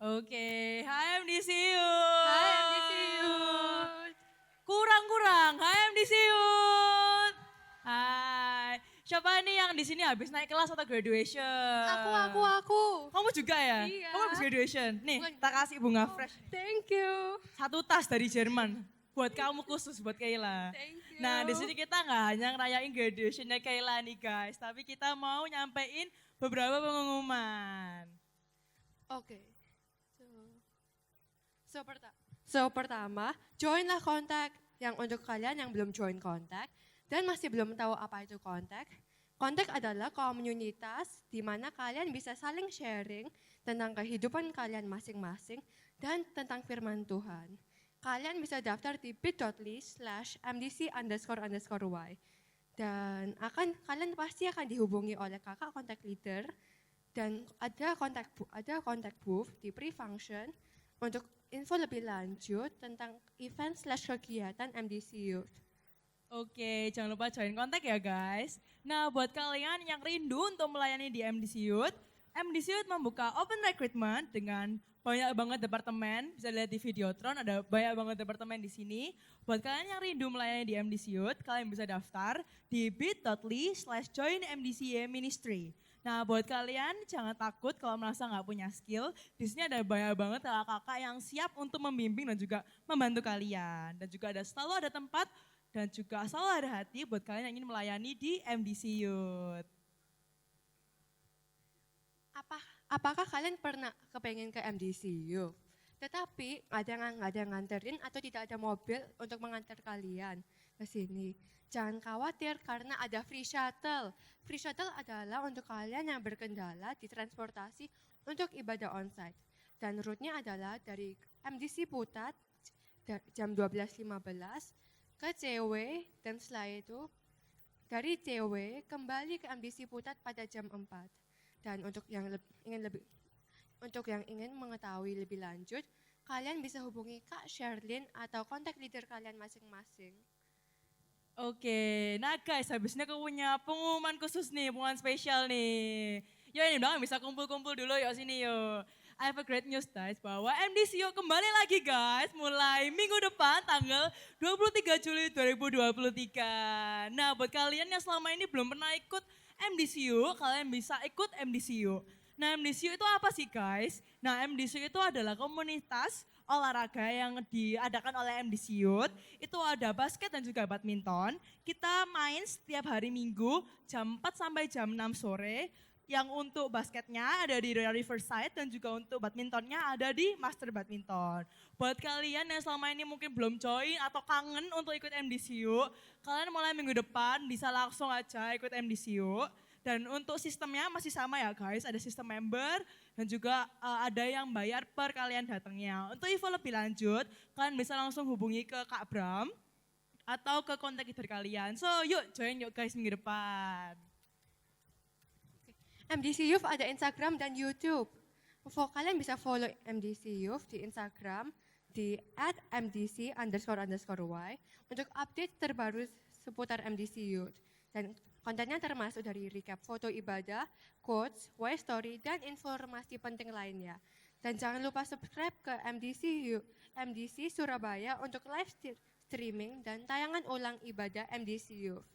Oke, hai MDCU. Hai MDC Youth. Kurang-kurang, hai MDCU. Hai. Siapa nih yang di sini habis naik kelas atau graduation? Aku. Kamu juga ya? Iya. Kamu habis graduation. Nih, Bukan. tak kasih bunga fresh. Thank you. Satu tas dari Jerman. Buat kamu khusus buat Kayla. Thank you. Nah, di sini kita nggak hanya ngerayain graduationnya Kayla nih guys, tapi kita mau nyampein beberapa pengumuman. Oke. Pertama, joinlah kontak. Yang untuk kalian yang belum join kontak dan masih belum tahu apa itu kontak. Kontak adalah komunitas di mana kalian bisa saling sharing tentang kehidupan kalian masing-masing dan tentang firman Tuhan. Kalian bisa daftar di bit.ly/mdc__y dan kalian pasti akan dihubungi oleh kakak kontak leader dan ada kontak booth di pre-function untuk info lebih lanjut tentang event/kegiatan MDC Youth. Oke, jangan lupa join kontak ya guys. Nah, buat kalian yang rindu untuk melayani di MDC Youth membuka open recruitment dengan banyak banget departemen. Bisa lihat di Videotron, ada banyak banget departemen di sini. Buat kalian yang rindu melayani di MDC Youth, kalian bisa daftar di bit.ly/joinmdca ministry. Nah, buat kalian jangan takut kalau merasa nggak punya skill. Di sini ada banyak banget kakak-kakak yang siap untuk membimbing dan juga membantu kalian. Dan juga selalu ada tempat dan juga selalu ada hati buat kalian yang ingin melayani di MDC Youth. Apakah kalian pernah kepengen ke MDC Youth? Tetapi nggak ada yang nganterin atau tidak ada mobil untuk mengantar kalian ke sini. Jangan khawatir karena ada free shuttle. Free shuttle adalah untuk kalian yang berkendala di transportasi untuk ibadah onsite. Dan rute-nya adalah dari MDC Putat jam 12.15 ke CW dan setelah itu dari CW kembali ke MDC Putat pada jam 4. Dan untuk yang ingin mengetahui lebih lanjut, kalian bisa hubungi Kak Sherlyn atau kontak leader kalian masing-masing. Oke, nah guys, habis ini aku punya pengumuman khusus nih, pengumuman spesial nih. Yuk ini dong bisa kumpul-kumpul dulu yuk sini yuk. I have a great news guys, bahwa MDC yuk kembali lagi guys, mulai minggu depan tanggal 23 Juli 2023. Nah buat kalian yang selama ini belum pernah ikut MDC yuk, kalian bisa ikut MDC yuk. Nah MDC itu apa sih guys? Nah MDC itu adalah komunitas olahraga yang diadakan oleh MDC Youth. Itu ada basket dan juga badminton. Kita main setiap hari Minggu jam 4 sampai jam 6 sore. Yang untuk basketnya ada di Royal Riverside dan juga untuk badmintonnya ada di Master Badminton. Buat kalian yang selama ini mungkin belum join atau kangen untuk ikut MDC Youth, kalian mulai minggu depan bisa langsung aja ikut MDC Youth. Dan untuk sistemnya masih sama ya guys, ada sistem member dan juga ada yang bayar per kalian datangnya. Untuk info lebih lanjut, kalian bisa langsung hubungi ke Kak Bram atau ke kontak leader kalian. So yuk join yuk guys minggu depan. MDC Youth ada Instagram dan YouTube. Kalian bisa follow MDC Youth di Instagram di @mdc__y untuk update terbaru seputar MDC Youth. Dan kontennya termasuk dari recap foto ibadah, quotes, voice story, dan informasi penting lainnya. Dan jangan lupa subscribe ke MDC Surabaya untuk live streaming dan tayangan ulang ibadah MDC Youth.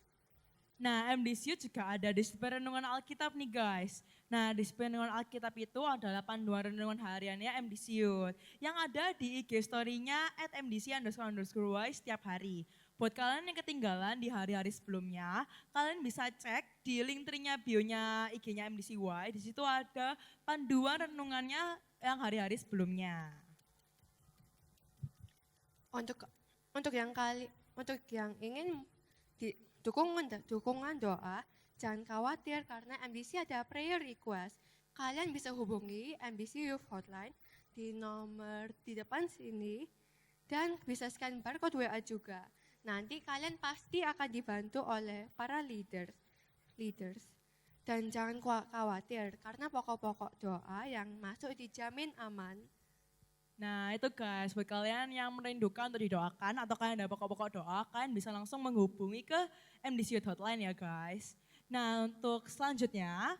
Nah, MDC Youth juga ada disiplin renungan Alkitab nih guys. Nah, disiplin renungan Alkitab itu adalah panduan renungan hariannya MDC Youth. Yang ada di IG story-nya @mdc__y setiap hari. Buat kalian yang ketinggalan di hari-hari sebelumnya, kalian bisa cek di link tree-nya bio-nya IG-nya MDCY. Di situ ada panduan renungannya yang hari-hari sebelumnya. Untuk yang ingin dukungan doa, jangan khawatir karena MDC ada prayer request. Kalian bisa hubungi MDC Youth Hotline di nomor di depan sini dan bisa scan barcode WA juga. Nanti kalian pasti akan dibantu oleh para leaders. Dan jangan khawatir karena pokok-pokok doa yang masuk dijamin aman. Nah itu guys, buat kalian yang merindukan untuk didoakan atau kalian ada pokok-pokok doa, kalian bisa langsung menghubungi ke MDC Youth Hotline ya guys. Nah untuk selanjutnya,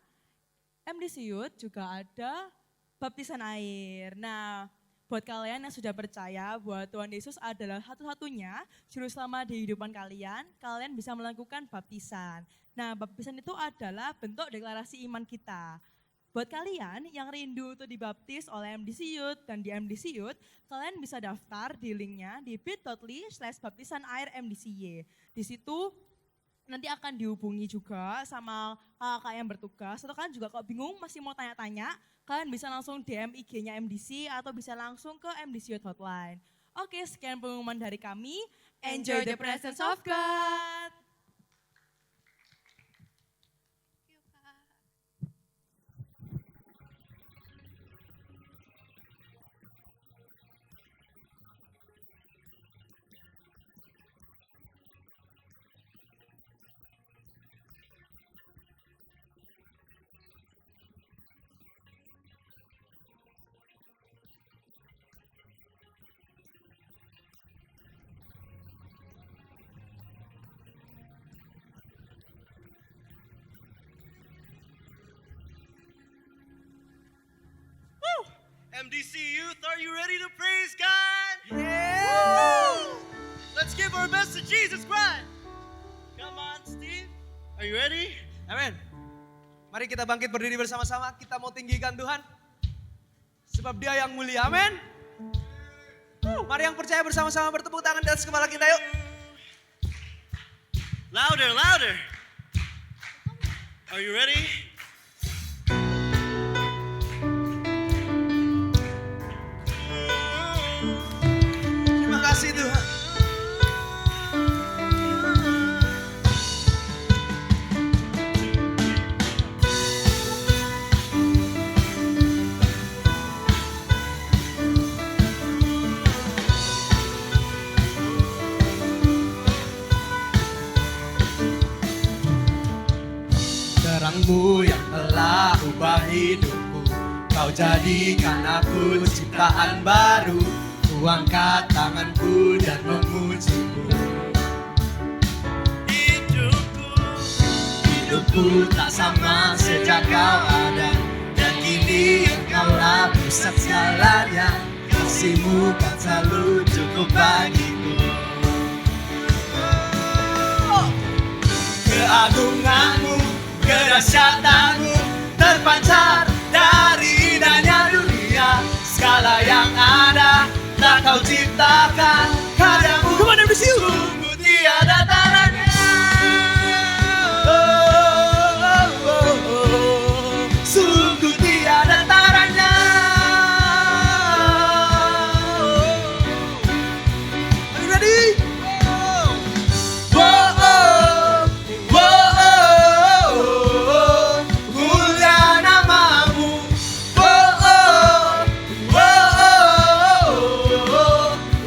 MDC Youth juga ada baptisan air. Nah, buat kalian yang sudah percaya bahwa Tuhan Yesus adalah satu-satunya juru selamat di kehidupan kalian, kalian bisa melakukan baptisan. Nah, baptisan itu adalah bentuk deklarasi iman kita. Buat kalian yang rindu untuk dibaptis oleh MDC Youth dan di MDC Youth, kalian bisa daftar di linknya di bit.ly/baptisanair MDCY. Di situ nanti akan dihubungi juga sama kakak yang bertugas. Atau kalian juga kalau bingung masih mau tanya-tanya, kalian bisa langsung DM IG-nya MDC atau bisa langsung ke MDC Youth Hotline. Oke, sekian pengumuman dari kami. Enjoy the presence of God. MDC Youth, are you ready to praise God? Yeah. Woo! Let's give our best to Jesus Christ. Come on, Steve. Are you ready? Amin. Mari kita bangkit berdiri bersama-sama. Kita mau tinggikan Tuhan. Sebab Dia yang mulia. Amin. Mari yang percaya bersama-sama bertepuk tangan di atas kepala kita yuk. Louder, louder. Are you ready? Terima kasih Tuhan. Terangmu yang telah ubah hidupku, Kau jadikan aku ciptaan baru. Ku angkat tanganku dan memujimu. Hidupku tak sama sejak Kau ada, dan kini Engkaulah pusat segalanya. Kasih-Mu kan selalu cukup bagiku. Keagungan-Mu, kedahsyatan-Mu terpancar dari indahnya dunia. Segala yang ada telah Kau ciptakan, karyamu sungguh tiada tandanya. Sungguh tiada tandanya. Are you ready? Mulia namamu.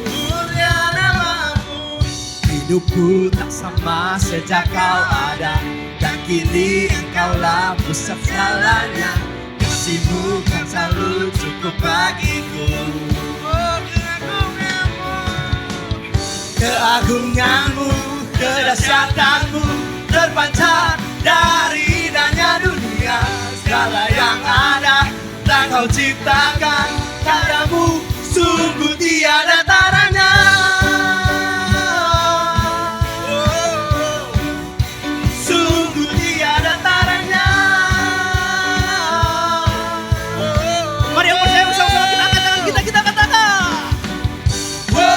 Mulia namamu. Hidupku tak sama sejak Kau ada, dan kini Engkaulah pusat segalanya. Kasih-Mu kan selalu cukup bagiku. Keagungan-Mu, kedahsyatan-Mu terpancar dari indahnya dunia. Segala yang ada telah Kau ciptakan, karyamu sungguh tiada taranya. Sungguh tiada taranya. Mari yang percaya bersama-sama kita angkat tangan kita katakan. Mulia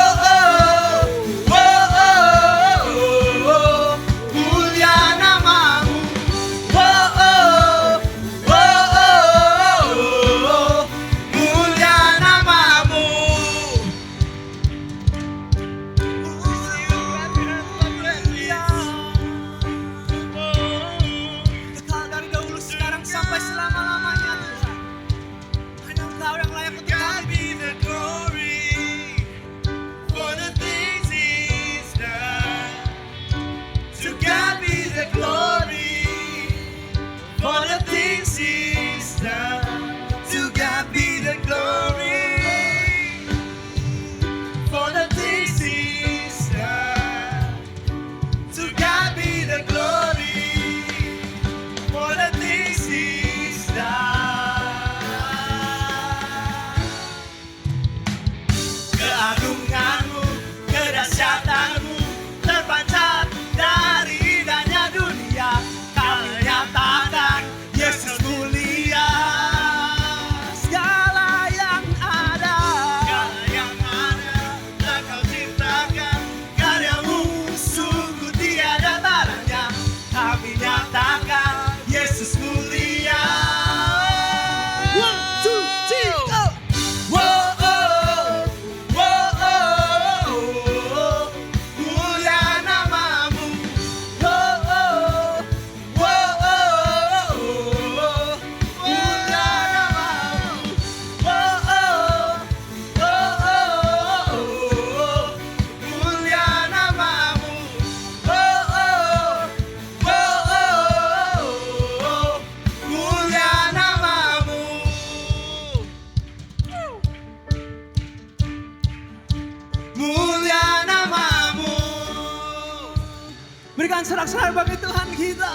namamu. Mulia namamu. Kekal dari dahulu, sekarang sampai selama-lamanya Tuhan. Hanya Engkau yang layak untuk kami. the glory for the things He's done. To God be the glory for the things He's done. To God be the glory for the things He's done. To God be the glory for the things He's done. berikan sorak-sorai bagi Tuhan kita.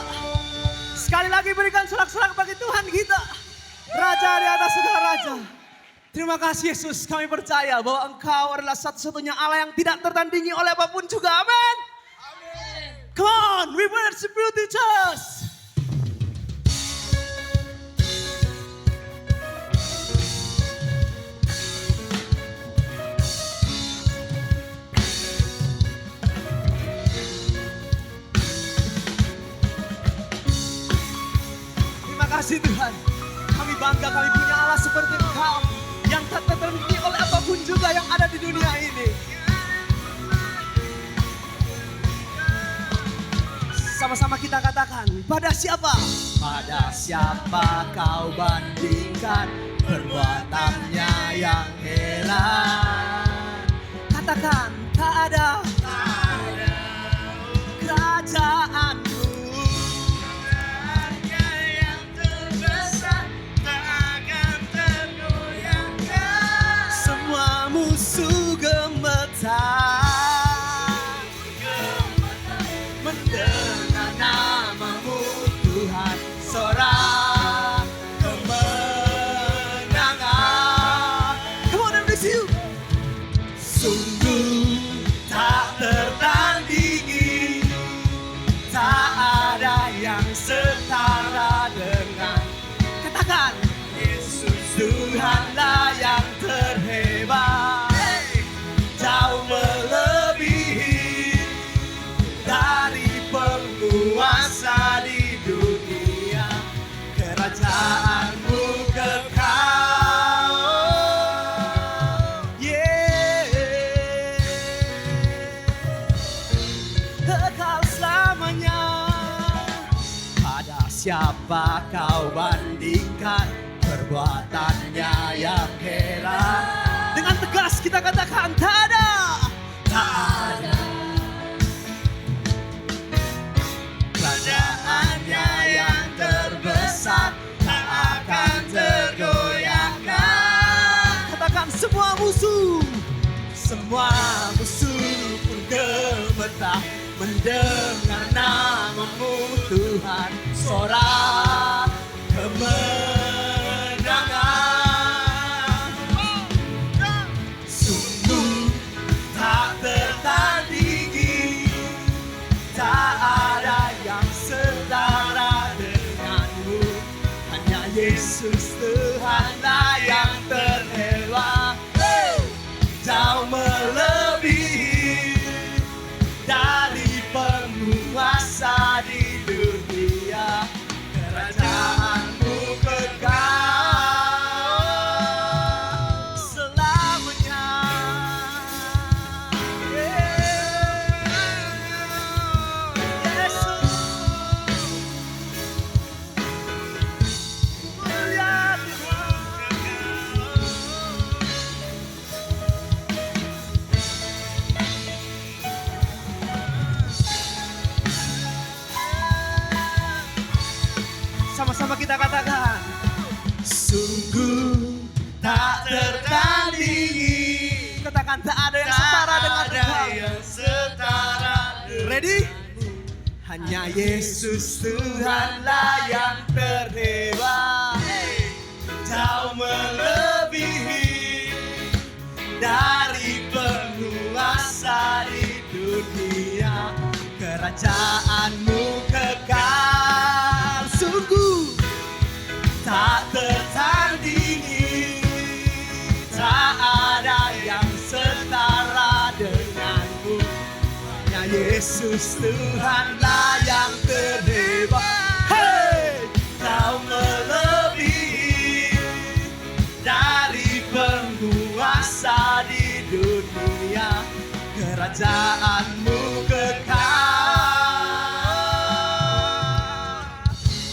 Sekali lagi berikan sorak-sorai bagi Tuhan kita. Raja di atas segala raja. Terima kasih Yesus, kami percaya bahwa Engkau adalah satu-satunya Allah yang tidak tertandingi oleh apapun juga. Amin. Come on, we worship you, Jesus. Terima kasih Tuhan. Kami bangga kami punya Allah seperti Engkau yang tak tertandingi oleh apapun juga yang ada di dunia ini. Sama-sama kita katakan, pada siapa? Pada siapa kau bandingkan perbuatannya yang heran? Katakan, tak ada kerajaanmu yang terbesar tak akan tergoyahkan. Semua musuh gemetar mendengar namamu Tuhan, sorak kemenangan. Come on, MDCU. Sungguh tak tertandingi, tak ada yang setara dengan. Katakan, Yesus Tuhanlah yang terhebat, jauh melebihi dari penguasa di dunia. Kerajaanmu kekal, kekal selamanya. Pada siapa kau bandingkan perbuatannya yang heran? Dengan tegas kita katakan, tak ada, tak ada. Kerajaannya yang terbesar tak akan tergoyahkan. Katakan, semua musuh pun gemetar mendengar namamu Tuhan, sorak kemenangan. Sungguh tak tertandingi, tak ada yang setara denganmu. Hanya Yesus Tuhanlah yang terhebat, jauh melebihi dari penguasa di dunia. Kerajaanmu kekal selamanya. Yesus, mulia Tuhan. Sama-sama kita katakan, sungguh tak tertandingi. Katakan, tak ada yang setara dengan Engkau. Ready? Hanya Yesus Tuhanlah yang terhebat, jauh melebihi dari penguasa di dunia. Kerajaanmu kekal, sungguh tak tertandingi, tak ada yang setara denganmu. Hanya Yesus Tuhanlah yang terhebat, hey! Kau melebihi dari penguasa di dunia. Kerajaanmu kekal.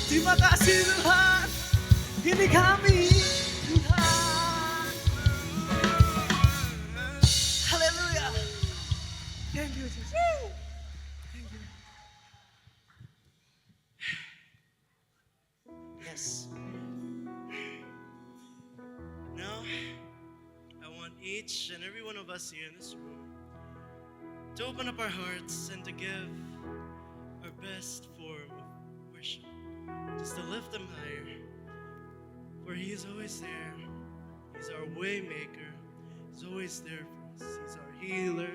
Terima kasih Tuhan, ini kami Tuhan. Haleluya. Thank you Jesus. Thank you. Yes. Now, I want each and every one of us here in this room to open up our hearts and to give a best form of worship, just to lift him higher. For he is always there. He's our way maker. He's always there for us. He's our healer.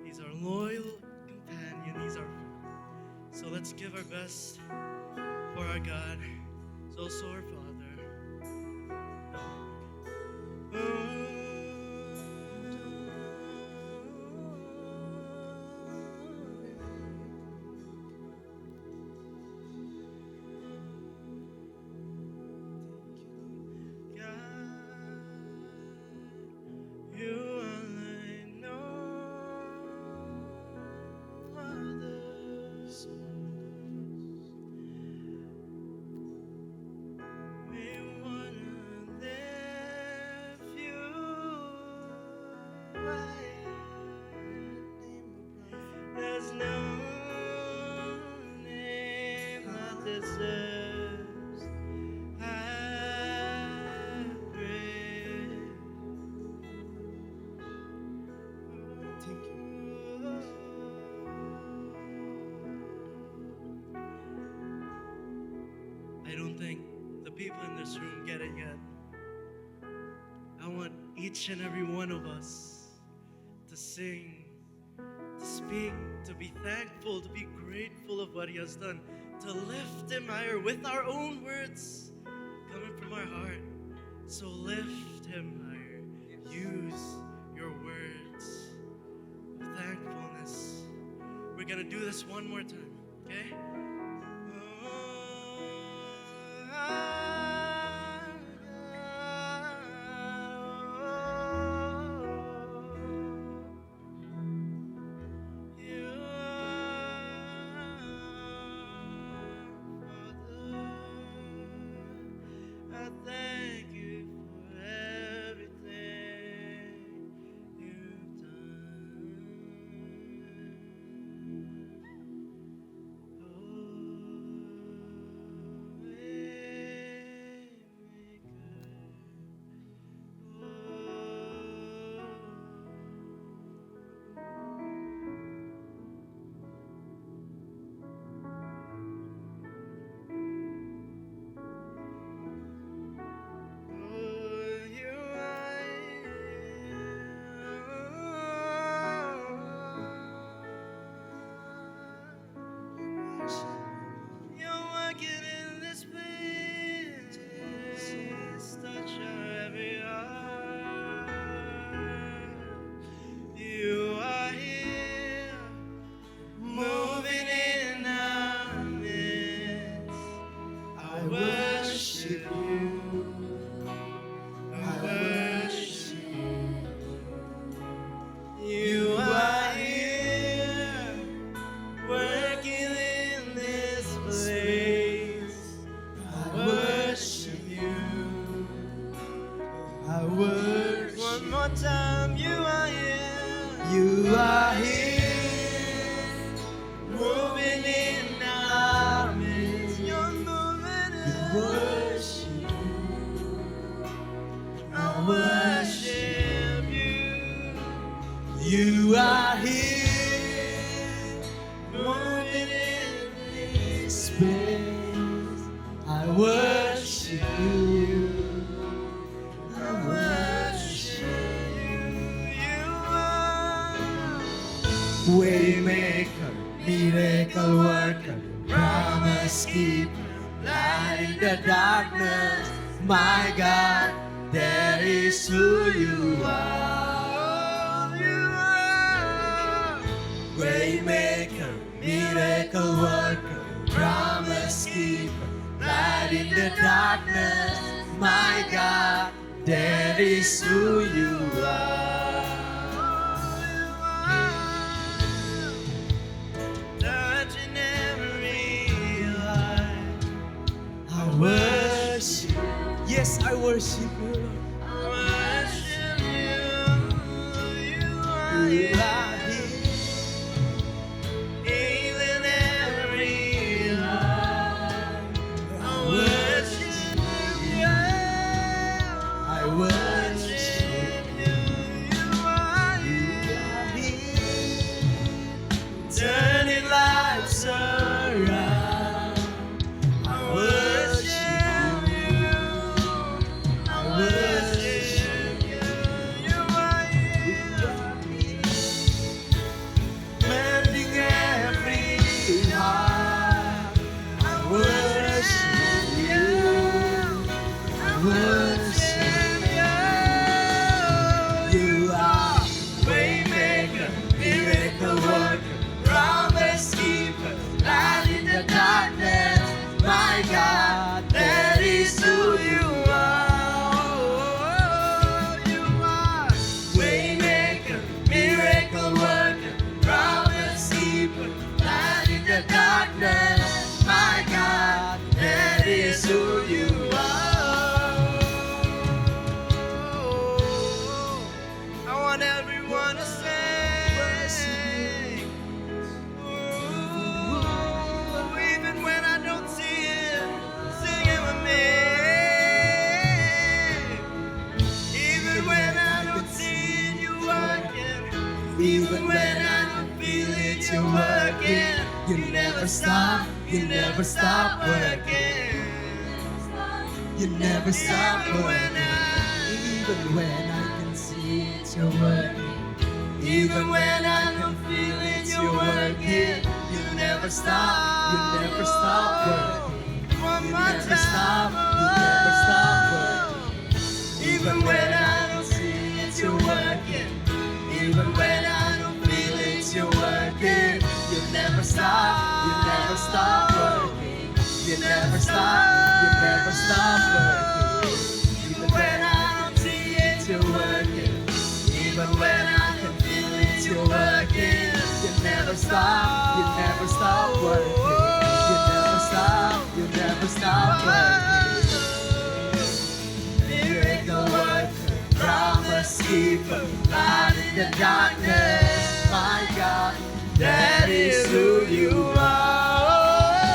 He's our loyal companion. He's our friend. So let's give our best for our God. He's also our Father. There's no name that deserves our praise. Thank you. I don't think the people in this room get it yet. I want each and every one of us to sing, to speak, to be thankful, to be grateful of what he has done, to lift him higher with our own words coming from our heart. So lift him higher. Use your words of thankfulness. We're gonna do this one more time, okay? I thank you for everything you've done. You're working in this place, touch our every heart. You are here, moving in our midst. I worship you. I worship you. You are here, working in this place. I worship you. I worship. One more time, you are here. You are here, moving in our midst. You're moving in. I worship you. I worship you. You are here, moving in this space. I worship you. I worship you. You are Waymaker, miracle worker, promise keeper, light in the darkness. My God, that is who you are. You are Waymaker, miracle worker, promise keeper, light in the darkness. My God, that is who you are. touching every life. I worship, yes, I worship you, Lord. I worship you. You are You here, are here. healing every life. I worship you. I worship you. You are you. here, Are here. Turning lives around. worship you. You are waymaker, miracle worker, promise keeper, light in the darkness. My God, that is who you are. You are waymaker, miracle worker, promise keeper, light in the darkness. My God, that is who you are. I want everyone to sing. Ooh, even when I don't see it, sing it with me. Even when I don't see it, you working. Even when I don't feel it, you're working. You never stop working. You never stop working. Even when I can see it, you're working. Even when I don't feel it, you're working. You never stop working. You never stop working. Even when I don't see it, you're working. Even when I don't feel it, you're working. You never stop working. You never stop working. Even when I don't see it, you're working. Even when I can feel it, you're working. You never stop working. You never stop working. Miracle worker, promise keeper, light in the darkness. My God, that is who you are.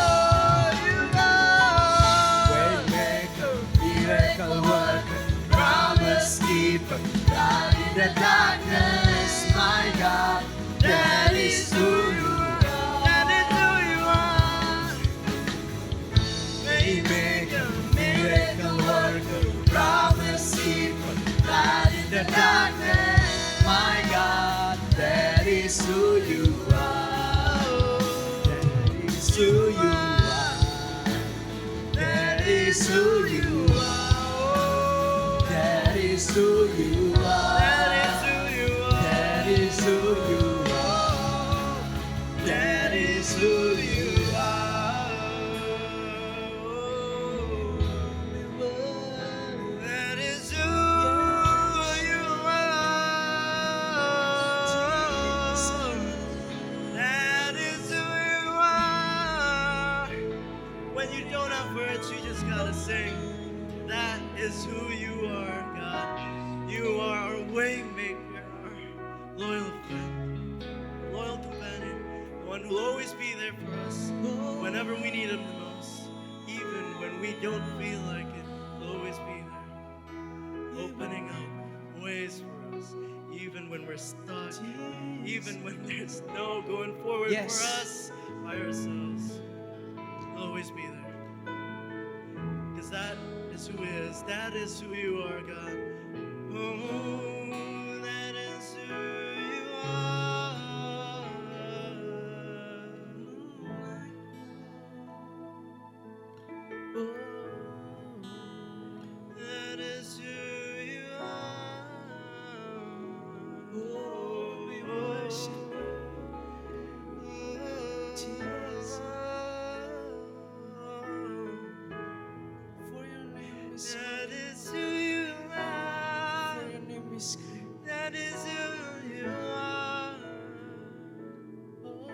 You are waymaker, miracle worker, promise keeper, light in the darkness. My God, that is who you are. That is who you are. Waymaker, miracle worker, promise keeper, light in the darkness. My God, that is who you are. That is who you are. That is who you are. That is who you are. That is who you are. That is who you are. That is who you are. That is who you are. When you don't have words, you just gotta sing. That is who you are, God. You are our way maker, our loyal friend, loyal companion, the one who'll always be there for us whenever we need him the most. Even when we don't feel like it, he'll always be there, opening up ways for us. Even when we're stuck, even when there's no going forward for us by ourselves, he'll always be there. Because that is who he is. That is who you are, God. Oh, that is who you are. Oh, that is who you are. Oh, we worship Jesus. For your name is that is who you are. For your name is great. That is who you are. Oh,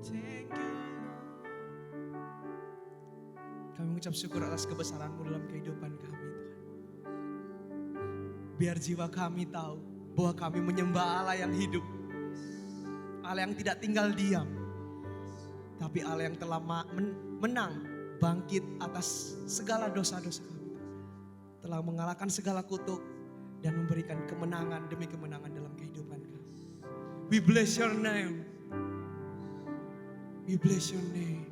thank you. Kami mengucap syukur atas kebesaran-Mu dalam kehidupan kami, Tuhan. Biar jiwa kami tahu bahwa kami menyembah Allah yang hidup. Allah yang tidak tinggal diam. Tapi Allah yang telah menang, bangkit atas segala dosa-dosa kami. Telah mengalahkan segala kutuk dan memberikan kemenangan demi kemenangan dalam kehidupan kami. We bless your name. We bless your name.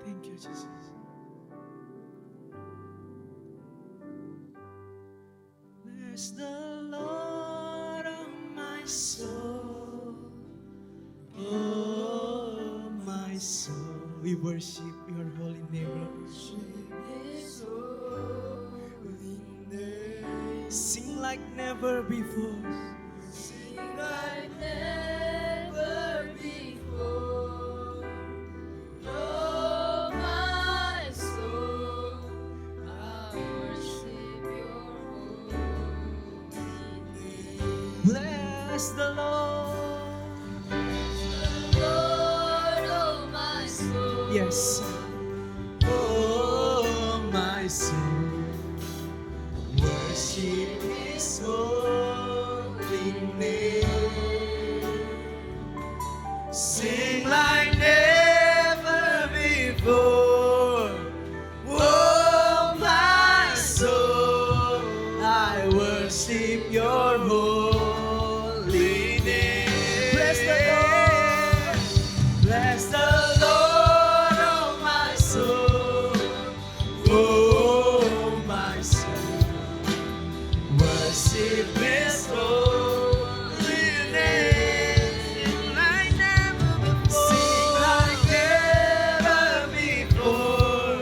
Thank you, Jesus. Bless the Lord, oh my soul. Oh my soul. We worship your holy name, Lord. Sing like never before. Bless the Lord. Yes. Oh, my soul, worship His holy name. Sing like never before. Oh, my soul, I worship Your holy name. Bless the Lord. Bless the Lord, oh my soul. Oh, my soul, worship His holy name. Sing like never before. Sing like never before.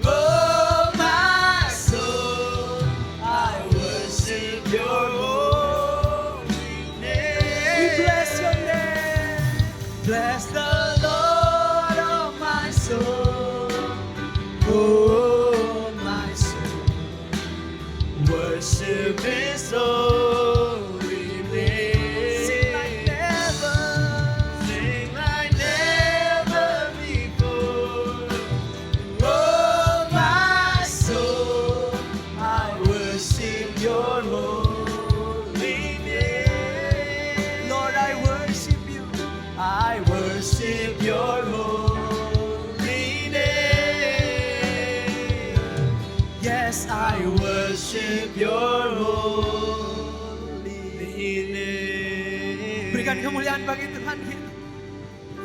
Oh, my soul, I worship Your holy name. We bless Your name. Bless the Lord, oh my soul. Oh, my soul, worship His holy name. Sing like never before. Oh, my soul, I worship Your holy name. Lord, I worship You. I worship Your holy name. Yes, I worship Your holy name. Berikan kemuliaan bagi Tuhan kita.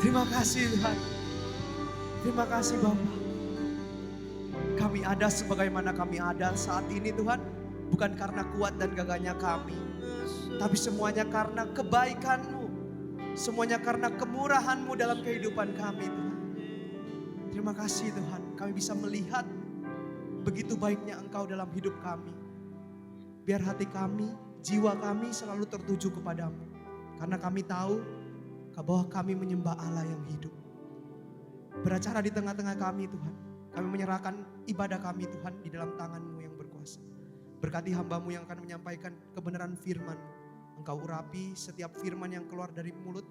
Terima kasih Tuhan. Terima kasih Bapa. Kami ada sebagaimana kami ada saat ini Tuhan. Bukan karena kuat dan gagahnya kami. Tapi semuanya karena kebaikan-Mu. Semuanya karena kemurahan-Mu dalam kehidupan kami Tuhan. Terima kasih Tuhan. Kami bisa melihat begitu baiknya Engkau dalam hidup kami. Biar hati kami, jiwa kami selalu tertuju kepadamu. Karena kami tahu bahwa kami menyembah Allah yang hidup. Beracara di tengah-tengah kami Tuhan. Kami menyerahkan ibadah kami Tuhan di dalam tangan-Mu yang berkuasa. Berkati hamba-Mu yang akan menyampaikan kebenaran firman-Mu. Engkau urapi setiap firman yang keluar dari mulut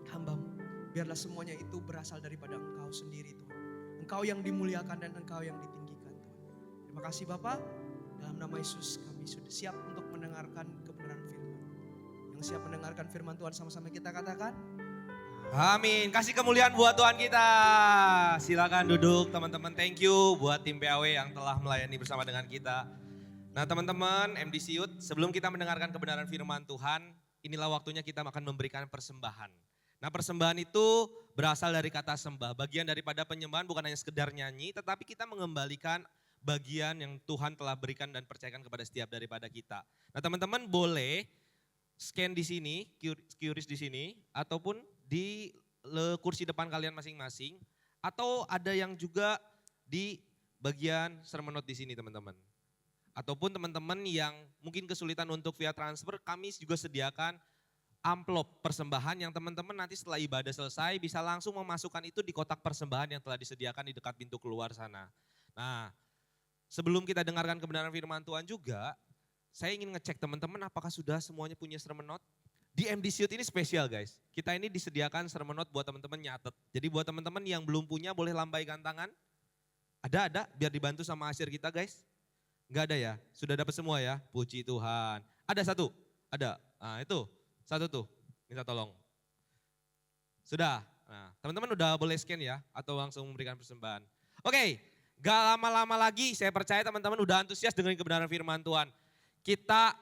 hamba-Mu. Biarlah semuanya itu berasal daripada Engkau sendiri Tuhan. Engkau yang dimuliakan dan Engkau yang ditinggikan Tuhan. Terima kasih Bapa. Dalam nama Yesus kami sudah siap untuk mendengarkan kebenaran firman. Yang siap mendengarkan firman Tuhan sama-sama kita katakan. Amin. Kasih kemuliaan buat Tuhan kita. Silakan duduk teman-teman. Thank you buat tim PAW yang telah melayani bersama dengan kita. Nah teman-teman MDC Youth, sebelum kita mendengarkan kebenaran firman Tuhan, inilah waktunya kita akan memberikan persembahan. Nah persembahan itu berasal dari kata sembah. Bagian daripada penyembahan bukan hanya sekedar nyanyi, tetapi kita mengembalikan bagian yang Tuhan telah berikan dan percayakan kepada setiap daripada kita. Nah teman-teman boleh scan di sini, QRIS di sini, ataupun di kursi depan kalian masing-masing. Atau ada yang juga di bagian sermon note di sini teman-teman. Ataupun teman-teman yang mungkin kesulitan untuk via transfer, kami juga sediakan amplop persembahan yang teman-teman nanti setelah ibadah selesai bisa langsung memasukkan itu di kotak persembahan yang telah disediakan di dekat pintu keluar sana. Nah, sebelum kita dengarkan kebenaran firman Tuhan juga, saya ingin ngecek teman-teman apakah sudah semuanya punya sermon note. Di MDC Youth ini spesial guys, kita ini disediakan sermon note buat teman-teman nyatet. Jadi buat teman-teman yang belum punya boleh lambaikan tangan. Ada, biar dibantu sama asir kita guys. Enggak ada ya, sudah dapat semua ya, puji Tuhan. Ada satu, ada, nah itu, satu tuh, minta tolong. Sudah, nah teman-teman udah boleh scan ya, atau langsung memberikan persembahan. Oke, gak lama-lama lagi, saya percaya teman-teman udah antusias dengan kebenaran firman Tuhan. Kita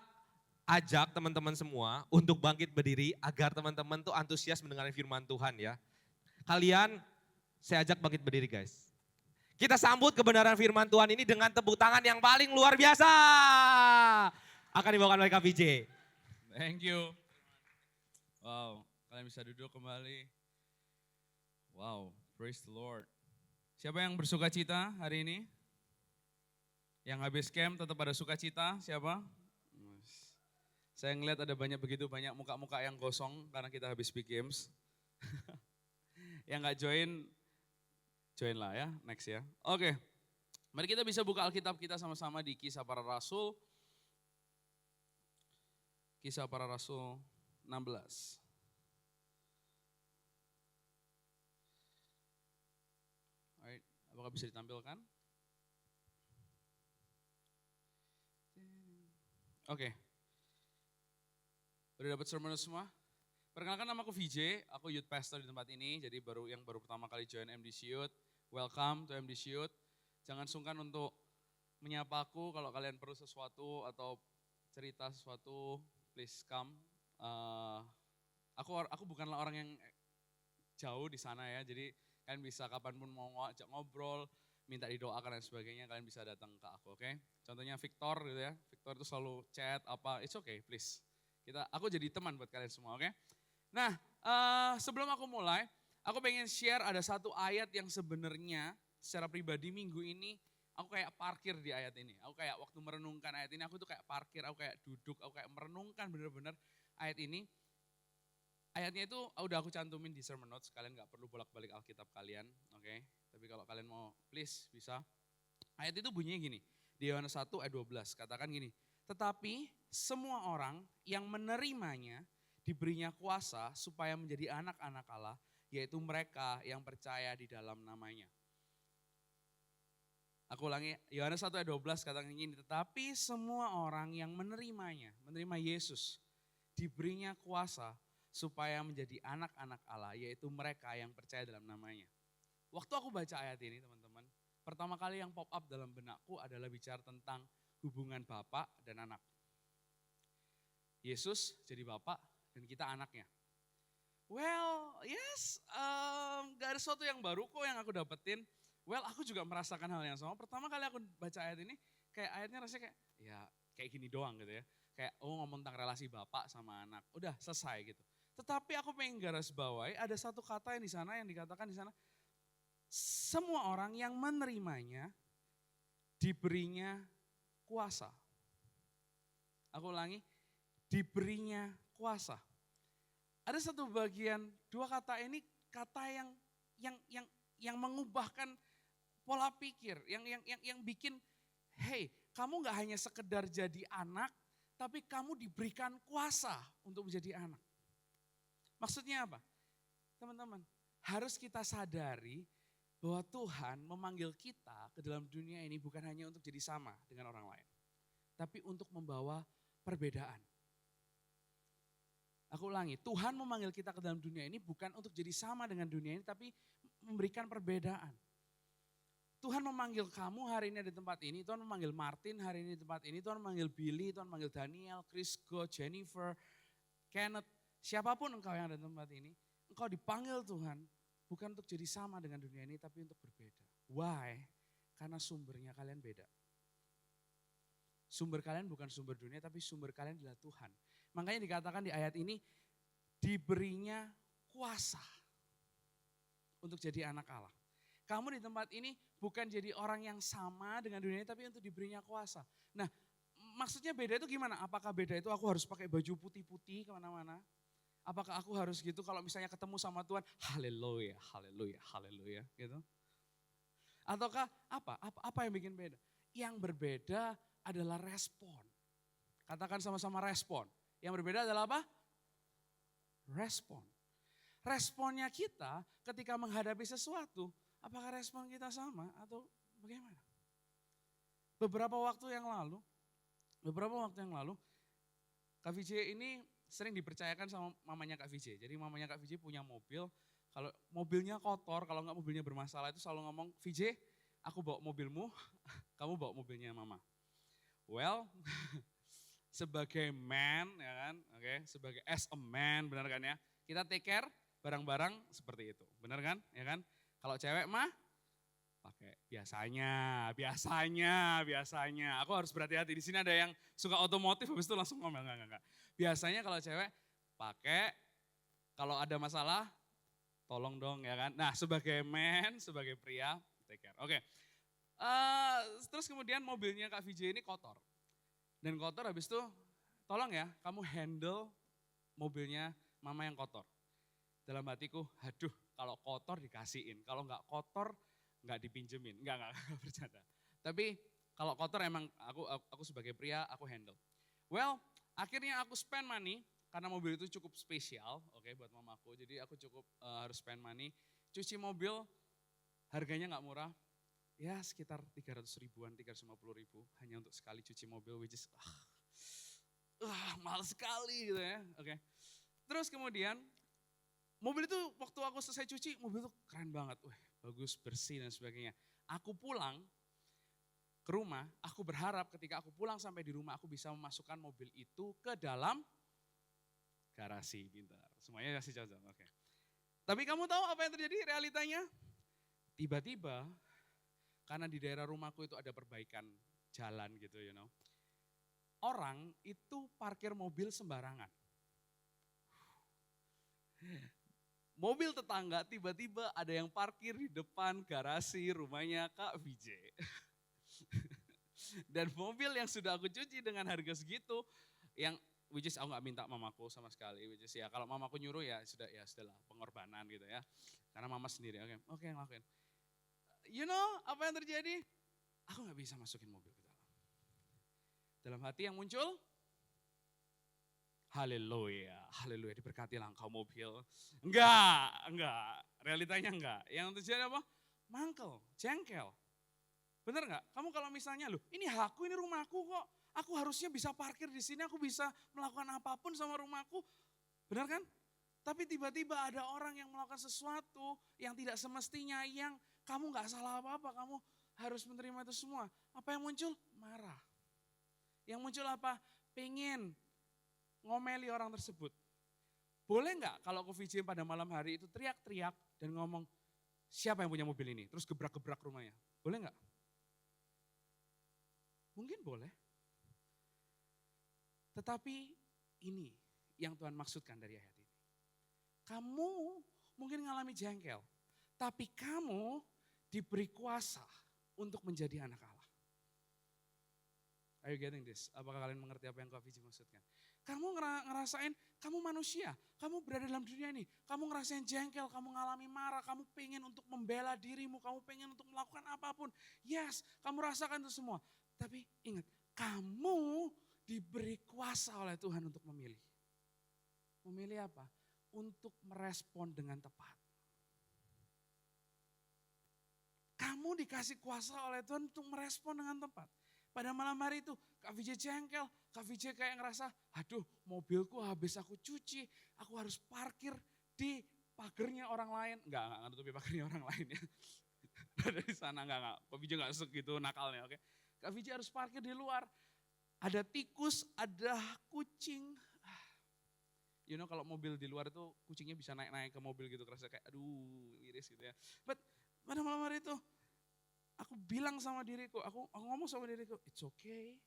ajak teman-teman semua untuk bangkit berdiri agar teman-teman tuh antusias mendengar firman Tuhan ya. Kalian, saya ajak bangkit berdiri guys. Kita sambut kebenaran firman Tuhan ini dengan tepuk tangan yang paling luar biasa. akan dibawakan oleh Kak VJ. Thank you. Wow, kalian bisa duduk kembali. Wow, praise the Lord. Siapa yang bersuka cita hari ini? Yang habis camp tetap ada sukacita, siapa? Saya ngeliat ada begitu banyak muka-muka yang kosong karena kita habis big games. Yang nggak join lah ya, next ya. Oke, mari kita bisa buka Alkitab kita sama-sama di Kisah Para Rasul. Kisah Para Rasul 16. Alright, apakah bisa ditampilkan? Oke. Udah dapat sermon semua? Perkenalkan, nama aku VJ, aku youth pastor di tempat ini, jadi yang baru pertama kali join MDC Youth. Welcome to MDC Youth. Jangan sungkan untuk menyapa aku kalau kalian perlu sesuatu atau cerita sesuatu, please come. Aku bukanlah orang yang jauh di sana ya, jadi kalian bisa kapanpun mau ajak ngobrol, minta didoakan dan sebagainya, kalian bisa datang ke aku, oke? Contohnya Victor gitu ya, Victor itu selalu chat apa, it's okay please. Aku jadi teman buat kalian semua, oke? Nah, sebelum aku mulai, aku pengen share ada satu ayat yang sebenarnya secara pribadi minggu ini aku kayak parkir di ayat ini. Aku kayak waktu merenungkan ayat ini, aku tuh kayak parkir, aku kayak duduk, aku kayak merenungkan bener-bener ayat ini. Ayatnya itu udah aku cantumin di sermon notes, kalian gak perlu bolak-balik Alkitab kalian, oke? Tapi kalau kalian mau, please bisa. Ayat itu bunyinya gini, di Yohanes 1 ayat 12, katakan gini, tetapi semua orang yang menerimanya diberinya kuasa supaya menjadi anak-anak Allah, yaitu mereka yang percaya di dalam namanya. Aku ulangi, Yohanes 1 ayat 12 katakan gini, tetapi semua orang yang menerimanya, menerima Yesus, diberinya kuasa supaya menjadi anak-anak Allah, yaitu mereka yang percaya dalam namanya. Waktu aku baca ayat ini teman-teman, pertama kali yang pop up dalam benakku adalah bicara tentang hubungan bapak dan anak. Yesus jadi bapak dan kita anaknya. Well, yes, gak ada sesuatu yang baru kok yang aku dapetin. Well, aku juga merasakan hal yang sama. Pertama kali aku baca ayat ini, kayak ayatnya rasanya kayak gini doang gitu ya. Kayak ngomong tentang relasi bapak sama anak. Udah selesai gitu. Tetapi aku pengen garis bawahi ada satu kata yang di sana yang dikatakan di sana, semua orang yang menerimanya diberinya kuasa. Aku ulangi, diberinya kuasa. Ada satu bagian, dua kata ini kata yang mengubahkan pola pikir, yang bikin, hey, kamu gak hanya sekedar jadi anak, tapi kamu diberikan kuasa untuk menjadi anak. Maksudnya apa? Teman-teman, harus kita sadari bahwa Tuhan memanggil kita ke dalam dunia ini bukan hanya untuk jadi sama dengan orang lain, tapi untuk membawa perbedaan. Aku ulangi, Tuhan memanggil kita ke dalam dunia ini bukan untuk jadi sama dengan dunia ini, tapi memberikan perbedaan. Tuhan memanggil kamu hari ini ada di tempat ini, Tuhan memanggil Martin hari ini di tempat ini, Tuhan memanggil Billy, Tuhan memanggil Daniel, Crisco, Jennifer, Kenneth, siapapun engkau yang ada di tempat ini, engkau dipanggil Tuhan bukan untuk jadi sama dengan dunia ini, tapi untuk berbeda. Why? Karena sumbernya kalian beda. Sumber kalian bukan sumber dunia, tapi sumber kalian adalah Tuhan. Makanya dikatakan di ayat ini, diberinya kuasa untuk jadi anak Allah. Kamu di tempat ini bukan jadi orang yang sama dengan dunia ini, tapi untuk diberinya kuasa. Nah, maksudnya beda itu gimana? Apakah beda itu aku harus pakai baju putih-putih kemana-mana? Apakah aku harus gitu kalau misalnya ketemu sama Tuhan, haleluya, haleluya, haleluya gitu? Ataukah apa yang bikin beda? Yang berbeda adalah respon. Katakan sama-sama respon. Yang berbeda adalah apa? Respon. Responnya kita ketika menghadapi sesuatu, apakah respon kita sama atau bagaimana? Beberapa waktu yang lalu, Kak VJ ini sering dipercayakan sama mamanya Kak VJ. Jadi mamanya Kak VJ punya mobil, kalau mobilnya kotor, kalau enggak mobilnya bermasalah itu selalu ngomong, VJ aku bawa mobilmu, kamu bawa mobilnya mama. Well, sebagai man ya kan, oke, sebagai as a man benar kan ya, kita take care barang-barang seperti itu, benar kan, ya kan? Kalau cewek mah Pakai biasanya. Aku harus berhati-hati. Di sini ada yang suka otomotif, habis itu langsung ngomel, enggak. Biasanya kalau cewek pakai, kalau ada masalah, tolong dong ya kan. Nah sebagai man, sebagai pria, take care. Oke. Terus kemudian mobilnya Kak VJ ini kotor. Dan kotor habis itu, tolong ya kamu handle mobilnya mama yang kotor. Dalam hatiku, aduh kalau kotor dikasihin, kalau nggak kotor nggak dipinjemin, nggak bercanda. Tapi kalau kotor emang aku sebagai pria aku handle. Well, akhirnya aku spend money karena mobil itu cukup spesial, oke, buat mamaku. Jadi aku cukup harus spend money. Cuci mobil harganya nggak murah, ya sekitar 300 ribuan, 350 ribu hanya untuk sekali cuci mobil, which is mahal sekali gitu ya, oke. Terus kemudian mobil itu waktu aku selesai cuci, mobil itu keren banget, bagus, bersih dan sebagainya. Aku pulang ke rumah, aku berharap ketika aku pulang sampai di rumah aku bisa memasukkan mobil itu ke dalam garasi, pintar. Semuanya kasih cocok, oke. Tapi kamu tahu apa yang terjadi realitanya? Tiba-tiba, karena di daerah rumahku itu ada perbaikan jalan gitu, you know. Orang itu parkir mobil sembarangan. Mobil tetangga tiba-tiba ada yang parkir di depan garasi rumahnya Kak VJ. Dan mobil yang sudah aku cuci dengan harga segitu, yang which is aku gak minta mamaku sama sekali, which is ya kalau mamaku nyuruh ya sudahlah pengorbanan gitu ya. Karena mama sendiri, oke yang ngelakuin. You know apa yang terjadi? Aku gak bisa masukin mobil ke dalam. Dalam hati yang muncul, haleluya diberkatilah engkau mobil. Enggak, realitanya enggak. Yang terjadi apa? Mangkel, jengkel. Bener enggak? Kamu kalau misalnya, loh ini hakku, ini rumahku kok. Aku harusnya bisa parkir di sini, aku bisa melakukan apapun sama rumahku. Benar kan? Tapi tiba-tiba ada orang yang melakukan sesuatu yang tidak semestinya, yang kamu enggak salah apa-apa, kamu harus menerima itu semua. Apa yang muncul? Marah. Yang muncul apa? Pengen ngomeli orang tersebut. Boleh nggak kalau aku VJ pada malam hari itu teriak-teriak dan ngomong, siapa yang punya mobil ini? Terus gebrak-gebrak rumahnya. Boleh nggak? Mungkin boleh. Tetapi ini yang Tuhan maksudkan dari ayat ini. Kamu mungkin ngalami jengkel, tapi kamu diberi kuasa untuk menjadi anak Allah. Are you getting this? Apakah kalian mengerti apa yang Kak VJ maksudkan? Kamu ngerasain, kamu manusia, kamu berada dalam dunia ini, kamu ngerasain jengkel, kamu ngalami marah, kamu pengen untuk membela dirimu, kamu pengen untuk melakukan apapun. Yes, kamu rasakan itu semua. Tapi ingat, kamu diberi kuasa oleh Tuhan untuk memilih. Memilih apa? Untuk merespon dengan tepat. Kamu dikasih kuasa oleh Tuhan untuk merespon dengan tepat. Pada malam hari itu Kak VJ jengkel, Kak VJ kayak ngerasa, aduh mobilku habis aku cuci, aku harus parkir di pagernya orang lain. Enggak nutupi pagernya orang lain ya. Dari sana enggak. Kak VJ enggak segitu nakalnya, oke. Kak VJ harus parkir di luar. Ada tikus, ada kucing. You know kalau mobil di luar itu kucingnya bisa naik-naik ke mobil gitu, kerasa kayak aduh miris gitu ya. But pada malam hari itu, aku bilang sama diriku, aku ngomong sama diriku, it's okay.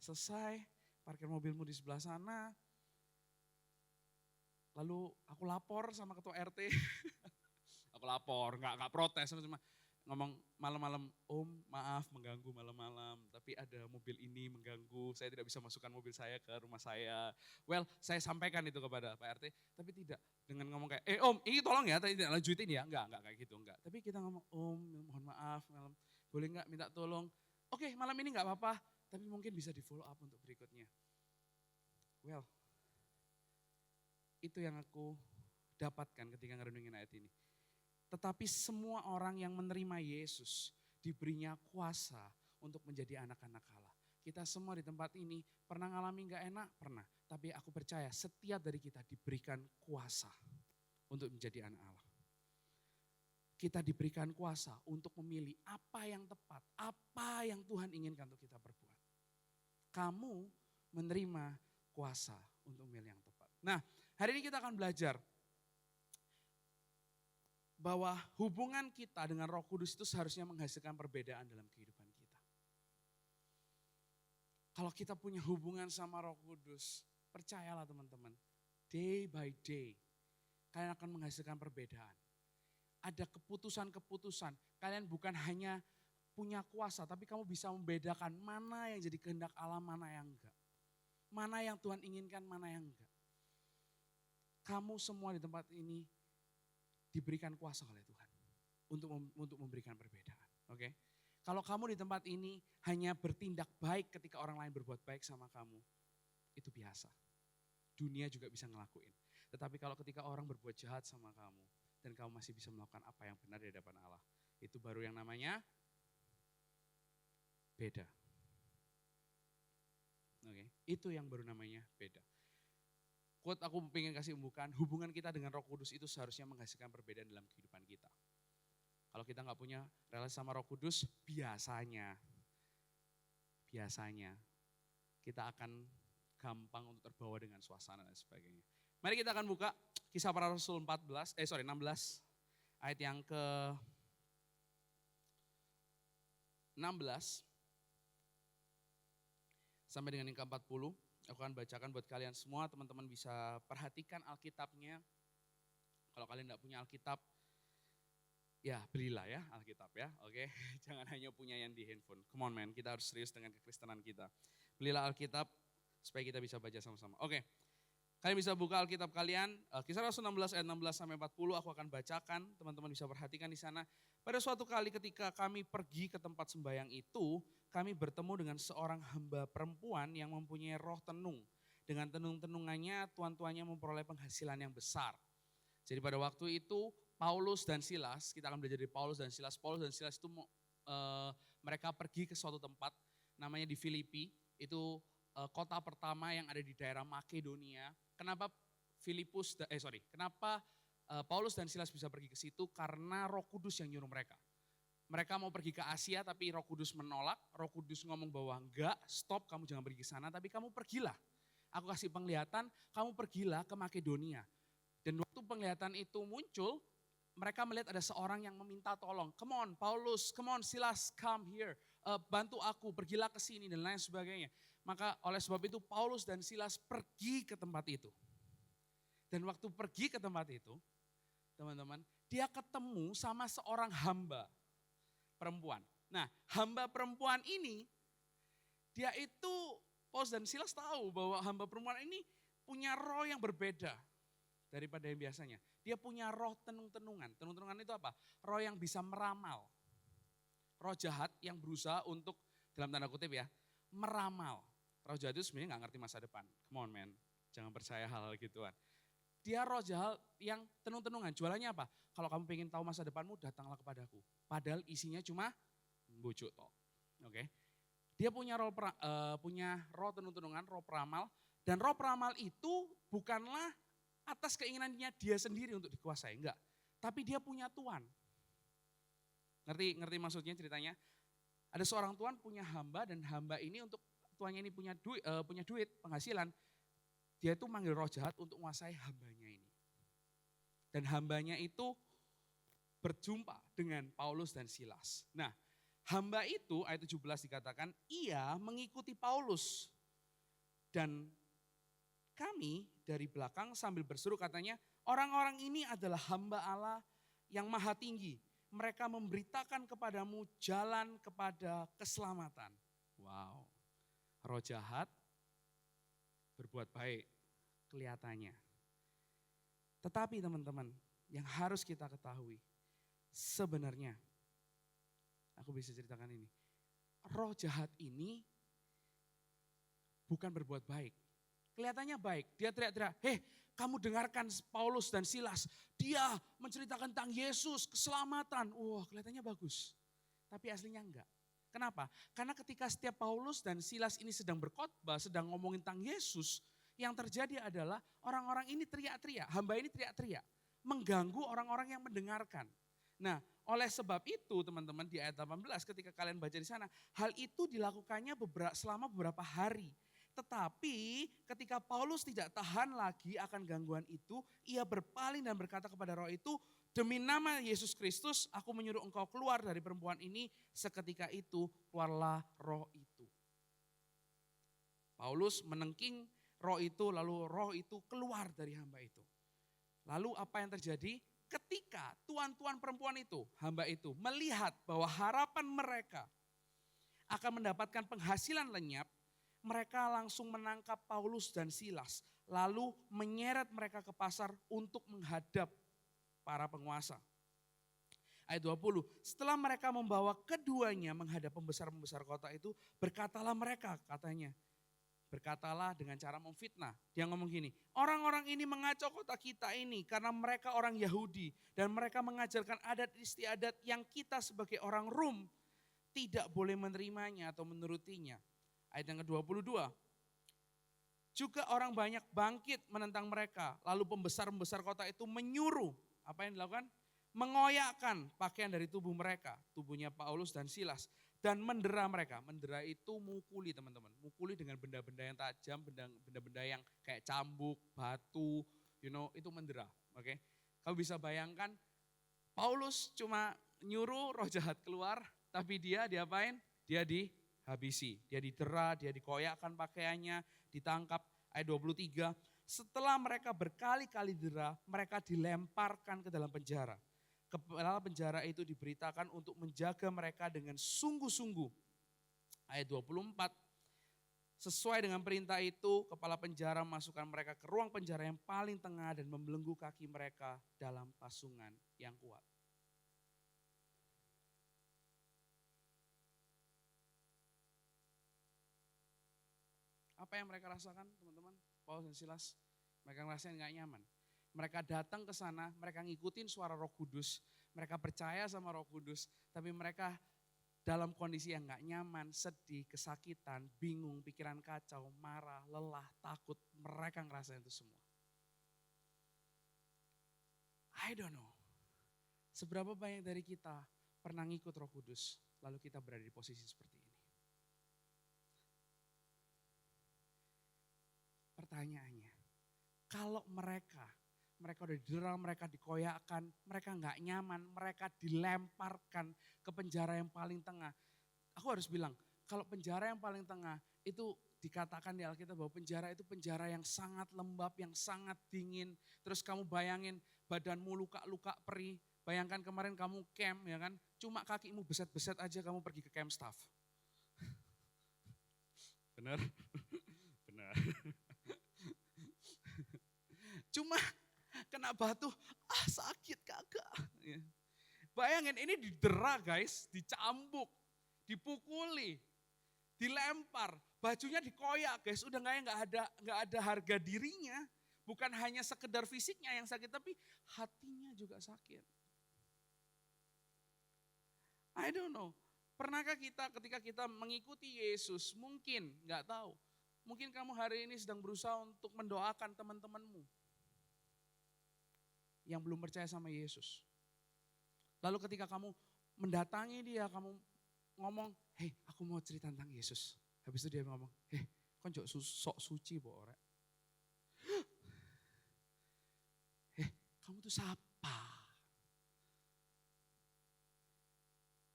Selesai, parkir mobilmu di sebelah sana. Lalu aku lapor sama ketua RT. Aku lapor, enggak protes, cuma ngomong malam-malam, Om maaf mengganggu malam-malam, tapi ada mobil ini mengganggu, saya tidak bisa masukkan mobil saya ke rumah saya. Well, saya sampaikan itu kepada Pak RT, tapi tidak dengan ngomong kayak, Om ini tolong ya, tadi tidak lanjutin ya, enggak kayak gitu, enggak. Tapi kita ngomong, Om mohon maaf, malam, boleh enggak minta tolong. Oke, malam ini enggak apa-apa, tapi mungkin bisa di follow up untuk berikutnya. Well, itu yang aku dapatkan ketika ngerenungin ayat ini. Tetapi semua orang yang menerima Yesus diberinya kuasa untuk menjadi anak-anak Allah. Kita semua di tempat ini pernah ngalami gak enak? Pernah. Tapi aku percaya setiap dari kita diberikan kuasa untuk menjadi anak Allah. Kita diberikan kuasa untuk memilih apa yang tepat, apa yang Tuhan inginkan untuk kita perbuat. Kamu menerima kuasa untuk memilih yang tepat. Nah, hari ini kita akan belajar bahwa hubungan kita dengan Roh Kudus itu seharusnya menghasilkan perbedaan dalam kehidupan kita. Kalau kita punya hubungan sama Roh Kudus, percayalah teman-teman, day by day, kalian akan menghasilkan perbedaan. Ada keputusan-keputusan, kalian bukan hanya punya kuasa, tapi kamu bisa membedakan mana yang jadi kehendak Allah, mana yang enggak. Mana yang Tuhan inginkan, mana yang enggak. Kamu semua di tempat ini diberikan kuasa oleh Tuhan untuk memberikan perbedaan. Oke? Kalau kamu di tempat ini hanya bertindak baik ketika orang lain berbuat baik sama kamu, itu biasa. Dunia juga bisa ngelakuin. Tetapi kalau ketika orang berbuat jahat sama kamu dan kamu masih bisa melakukan apa yang benar di hadapan Allah, itu baru yang namanya beda. Oke, itu yang baru namanya beda. Quote aku pengen kasih pembukaan, hubungan kita dengan Roh Kudus itu seharusnya menghasilkan perbedaan dalam kehidupan kita. Kalau kita nggak punya relasi sama Roh Kudus, biasanya kita akan gampang untuk terbawa dengan suasana dan sebagainya. Mari kita akan buka Kisah Para Rasul 16 ayat yang ke 16 sampai dengan yang ke-40. Aku akan bacakan buat kalian semua, teman-teman bisa perhatikan Alkitabnya. Kalau kalian tidak punya Alkitab, ya belilah ya Alkitab ya, oke. Jangan hanya punya yang di handphone. Come on man, kita harus serius dengan kekristenan kita. Belilah Alkitab supaya kita bisa baca sama-sama. Oke, kalian bisa buka Alkitab kalian, Kisah Rasul 16 ayat 16 sampai 40, aku akan bacakan, teman-teman bisa perhatikan di sana. Pada suatu kali ketika kami pergi ke tempat sembahyang itu, kami bertemu dengan seorang hamba perempuan yang mempunyai roh tenung. Dengan tenung-tenungannya, tuan-tuannya memperoleh penghasilan yang besar. Jadi pada waktu itu, Paulus dan Silas, kita akan belajar dari Paulus dan Silas. Paulus dan Silas itu mereka pergi ke suatu tempat, namanya di Filipi. Itu kota pertama yang ada di daerah Makedonia. Kenapa Paulus dan Silas bisa pergi ke situ? Karena Roh Kudus yang nyuruh mereka. Mereka mau pergi ke Asia tapi Roh Kudus menolak. Roh Kudus ngomong bahwa enggak, stop, kamu jangan pergi ke sana, tapi kamu pergilah. Aku kasih penglihatan, kamu pergilah ke Makedonia. Dan waktu penglihatan itu muncul, mereka melihat ada seorang yang meminta tolong. Come on Paulus, come on Silas, come here. Bantu aku, pergilah ke sini dan lain sebagainya. Maka oleh sebab itu Paulus dan Silas pergi ke tempat itu. Dan waktu pergi ke tempat itu, teman-teman, dia ketemu sama seorang hamba perempuan. Nah, hamba perempuan ini, dia itu, Paulus dan Silas tahu bahwa hamba perempuan ini punya roh yang berbeda daripada yang biasanya. Dia punya roh tenung-tenungan. Tenung-tenungan itu apa? Roh yang bisa meramal. Roh jahat yang berusaha untuk, dalam tanda kutip ya, meramal. Roh jahat itu sebenarnya gak ngerti masa depan. Come on man, jangan percaya hal-hal gituan. Dia roh jahat yang tenung-tenungan. Jualannya apa? Kalau kamu pengen tahu masa depanmu, datanglah kepadaku. Padahal isinya cuma bujuk tok. Oke. Dia punya roh tenung-tenungan, roh peramal. Dan roh peramal itu bukanlah atas keinginannya dia sendiri untuk dikuasai, enggak. Tapi dia punya tuan. Ngerti maksudnya ceritanya? Ada seorang tuan punya hamba dan hamba ini untuk tuannya ini punya duit, penghasilan. Dia itu manggil roh jahat untuk menguasai hambanya ini. Dan hambanya itu berjumpa dengan Paulus dan Silas. Nah, hamba itu ayat 17 dikatakan ia mengikuti Paulus. Dan kami dari belakang sambil berseru katanya, orang-orang ini adalah hamba Allah yang maha tinggi. Mereka memberitakan kepadamu jalan kepada keselamatan. Wow, roh jahat berbuat baik kelihatannya. Tetapi teman-teman, yang harus kita ketahui, sebenarnya, aku bisa ceritakan ini, roh jahat ini bukan berbuat baik. Kelihatannya baik, dia teriak-teriak, kamu dengarkan Paulus dan Silas, dia menceritakan tentang Yesus, keselamatan. Wah, kelihatannya bagus, tapi aslinya enggak. Kenapa? Karena ketika setiap Paulus dan Silas ini sedang berkhotbah, sedang ngomongin tentang Yesus, yang terjadi adalah orang-orang ini teriak-teriak, hamba ini teriak-teriak, mengganggu orang-orang yang mendengarkan. Nah, oleh sebab itu teman-teman di ayat 18 ketika kalian baca di sana, hal itu dilakukannya selama beberapa hari. Tetapi ketika Paulus tidak tahan lagi akan gangguan itu, ia berpaling dan berkata kepada roh itu, Demi nama Yesus Kristus, aku menyuruh engkau keluar dari perempuan ini. Seketika itu keluarlah roh itu. Paulus menengking roh itu, lalu roh itu keluar dari hamba itu. Lalu apa yang terjadi? Ketika tuan-tuan perempuan itu, hamba itu melihat bahwa harapan mereka akan mendapatkan penghasilan lenyap, mereka langsung menangkap Paulus dan Silas. Lalu menyeret mereka ke pasar untuk menghadap para penguasa. Ayat 20, setelah mereka membawa keduanya menghadap pembesar-pembesar kota itu, berkatalah mereka, katanya. Berkatalah dengan cara memfitnah. Dia ngomong gini, orang-orang ini mengacau kota kita ini karena mereka orang Yahudi. Dan mereka mengajarkan adat istiadat yang kita sebagai orang Rom tidak boleh menerimanya atau menurutinya. Ayat yang ke-22, juga orang banyak bangkit menentang mereka. Lalu pembesar-pembesar kota itu menyuruh, apa yang dilakukan? Mengoyakkan pakaian dari tubuh mereka, tubuhnya Paulus dan Silas. Dan mendera mereka, mendera itu mukuli teman-teman. Mukuli dengan benda-benda yang tajam, benda-benda yang kayak cambuk, batu, itu mendera. Oke, kamu bisa bayangkan Paulus cuma nyuruh roh jahat keluar, tapi dia diapain? Dia dihabisi, dia didera, dia dikoyakkan pakaiannya, ditangkap. Ayat 23, setelah mereka berkali-kali dera, mereka dilemparkan ke dalam penjara. Kepala penjara itu diberitakan untuk menjaga mereka dengan sungguh-sungguh. Ayat 24, sesuai dengan perintah itu, kepala penjara memasukkan mereka ke ruang penjara yang paling tengah dan membelenggu kaki mereka dalam pasungan yang kuat. Apa yang mereka rasakan teman-teman? Paulus dan Silas, mereka ngerasain gak nyaman. Mereka datang ke sana, mereka ngikutin suara Roh Kudus, mereka percaya sama Roh Kudus, tapi mereka dalam kondisi yang gak nyaman, sedih, kesakitan, bingung, pikiran kacau, marah, lelah, takut, mereka ngerasain itu semua. I don't know, seberapa banyak dari kita pernah ngikut Roh Kudus, lalu kita berada di posisi seperti ini. Pertanyaannya, kalau mereka udah didera, mereka dikoyakkan, mereka nggak nyaman, mereka dilemparkan ke penjara yang paling tengah. Aku harus bilang, kalau penjara yang paling tengah itu dikatakan di Alkitab bahwa penjara itu penjara yang sangat lembab, yang sangat dingin. Terus kamu bayangin badanmu luka-luka perih, bayangkan kemarin kamu camp ya kan, cuma kakimu beset-beset aja kamu pergi ke camp staff. Benar? Benar. Cuma kena batu, sakit kagak. Bayangin ini didera guys, dicambuk, dipukuli, dilempar, bajunya dikoyak guys, udah nggak ada harga dirinya. Bukan hanya sekedar fisiknya yang sakit, tapi hatinya juga sakit. I don't know, pernahkah kita ketika kita mengikuti Yesus, mungkin nggak tahu, mungkin kamu hari ini sedang berusaha untuk mendoakan teman-temanmu yang belum percaya sama Yesus. Lalu ketika kamu mendatangi dia, kamu ngomong, hei aku mau cerita tentang Yesus. Habis itu dia ngomong, hei kon sok suci bo orek. Hei kamu tuh siapa?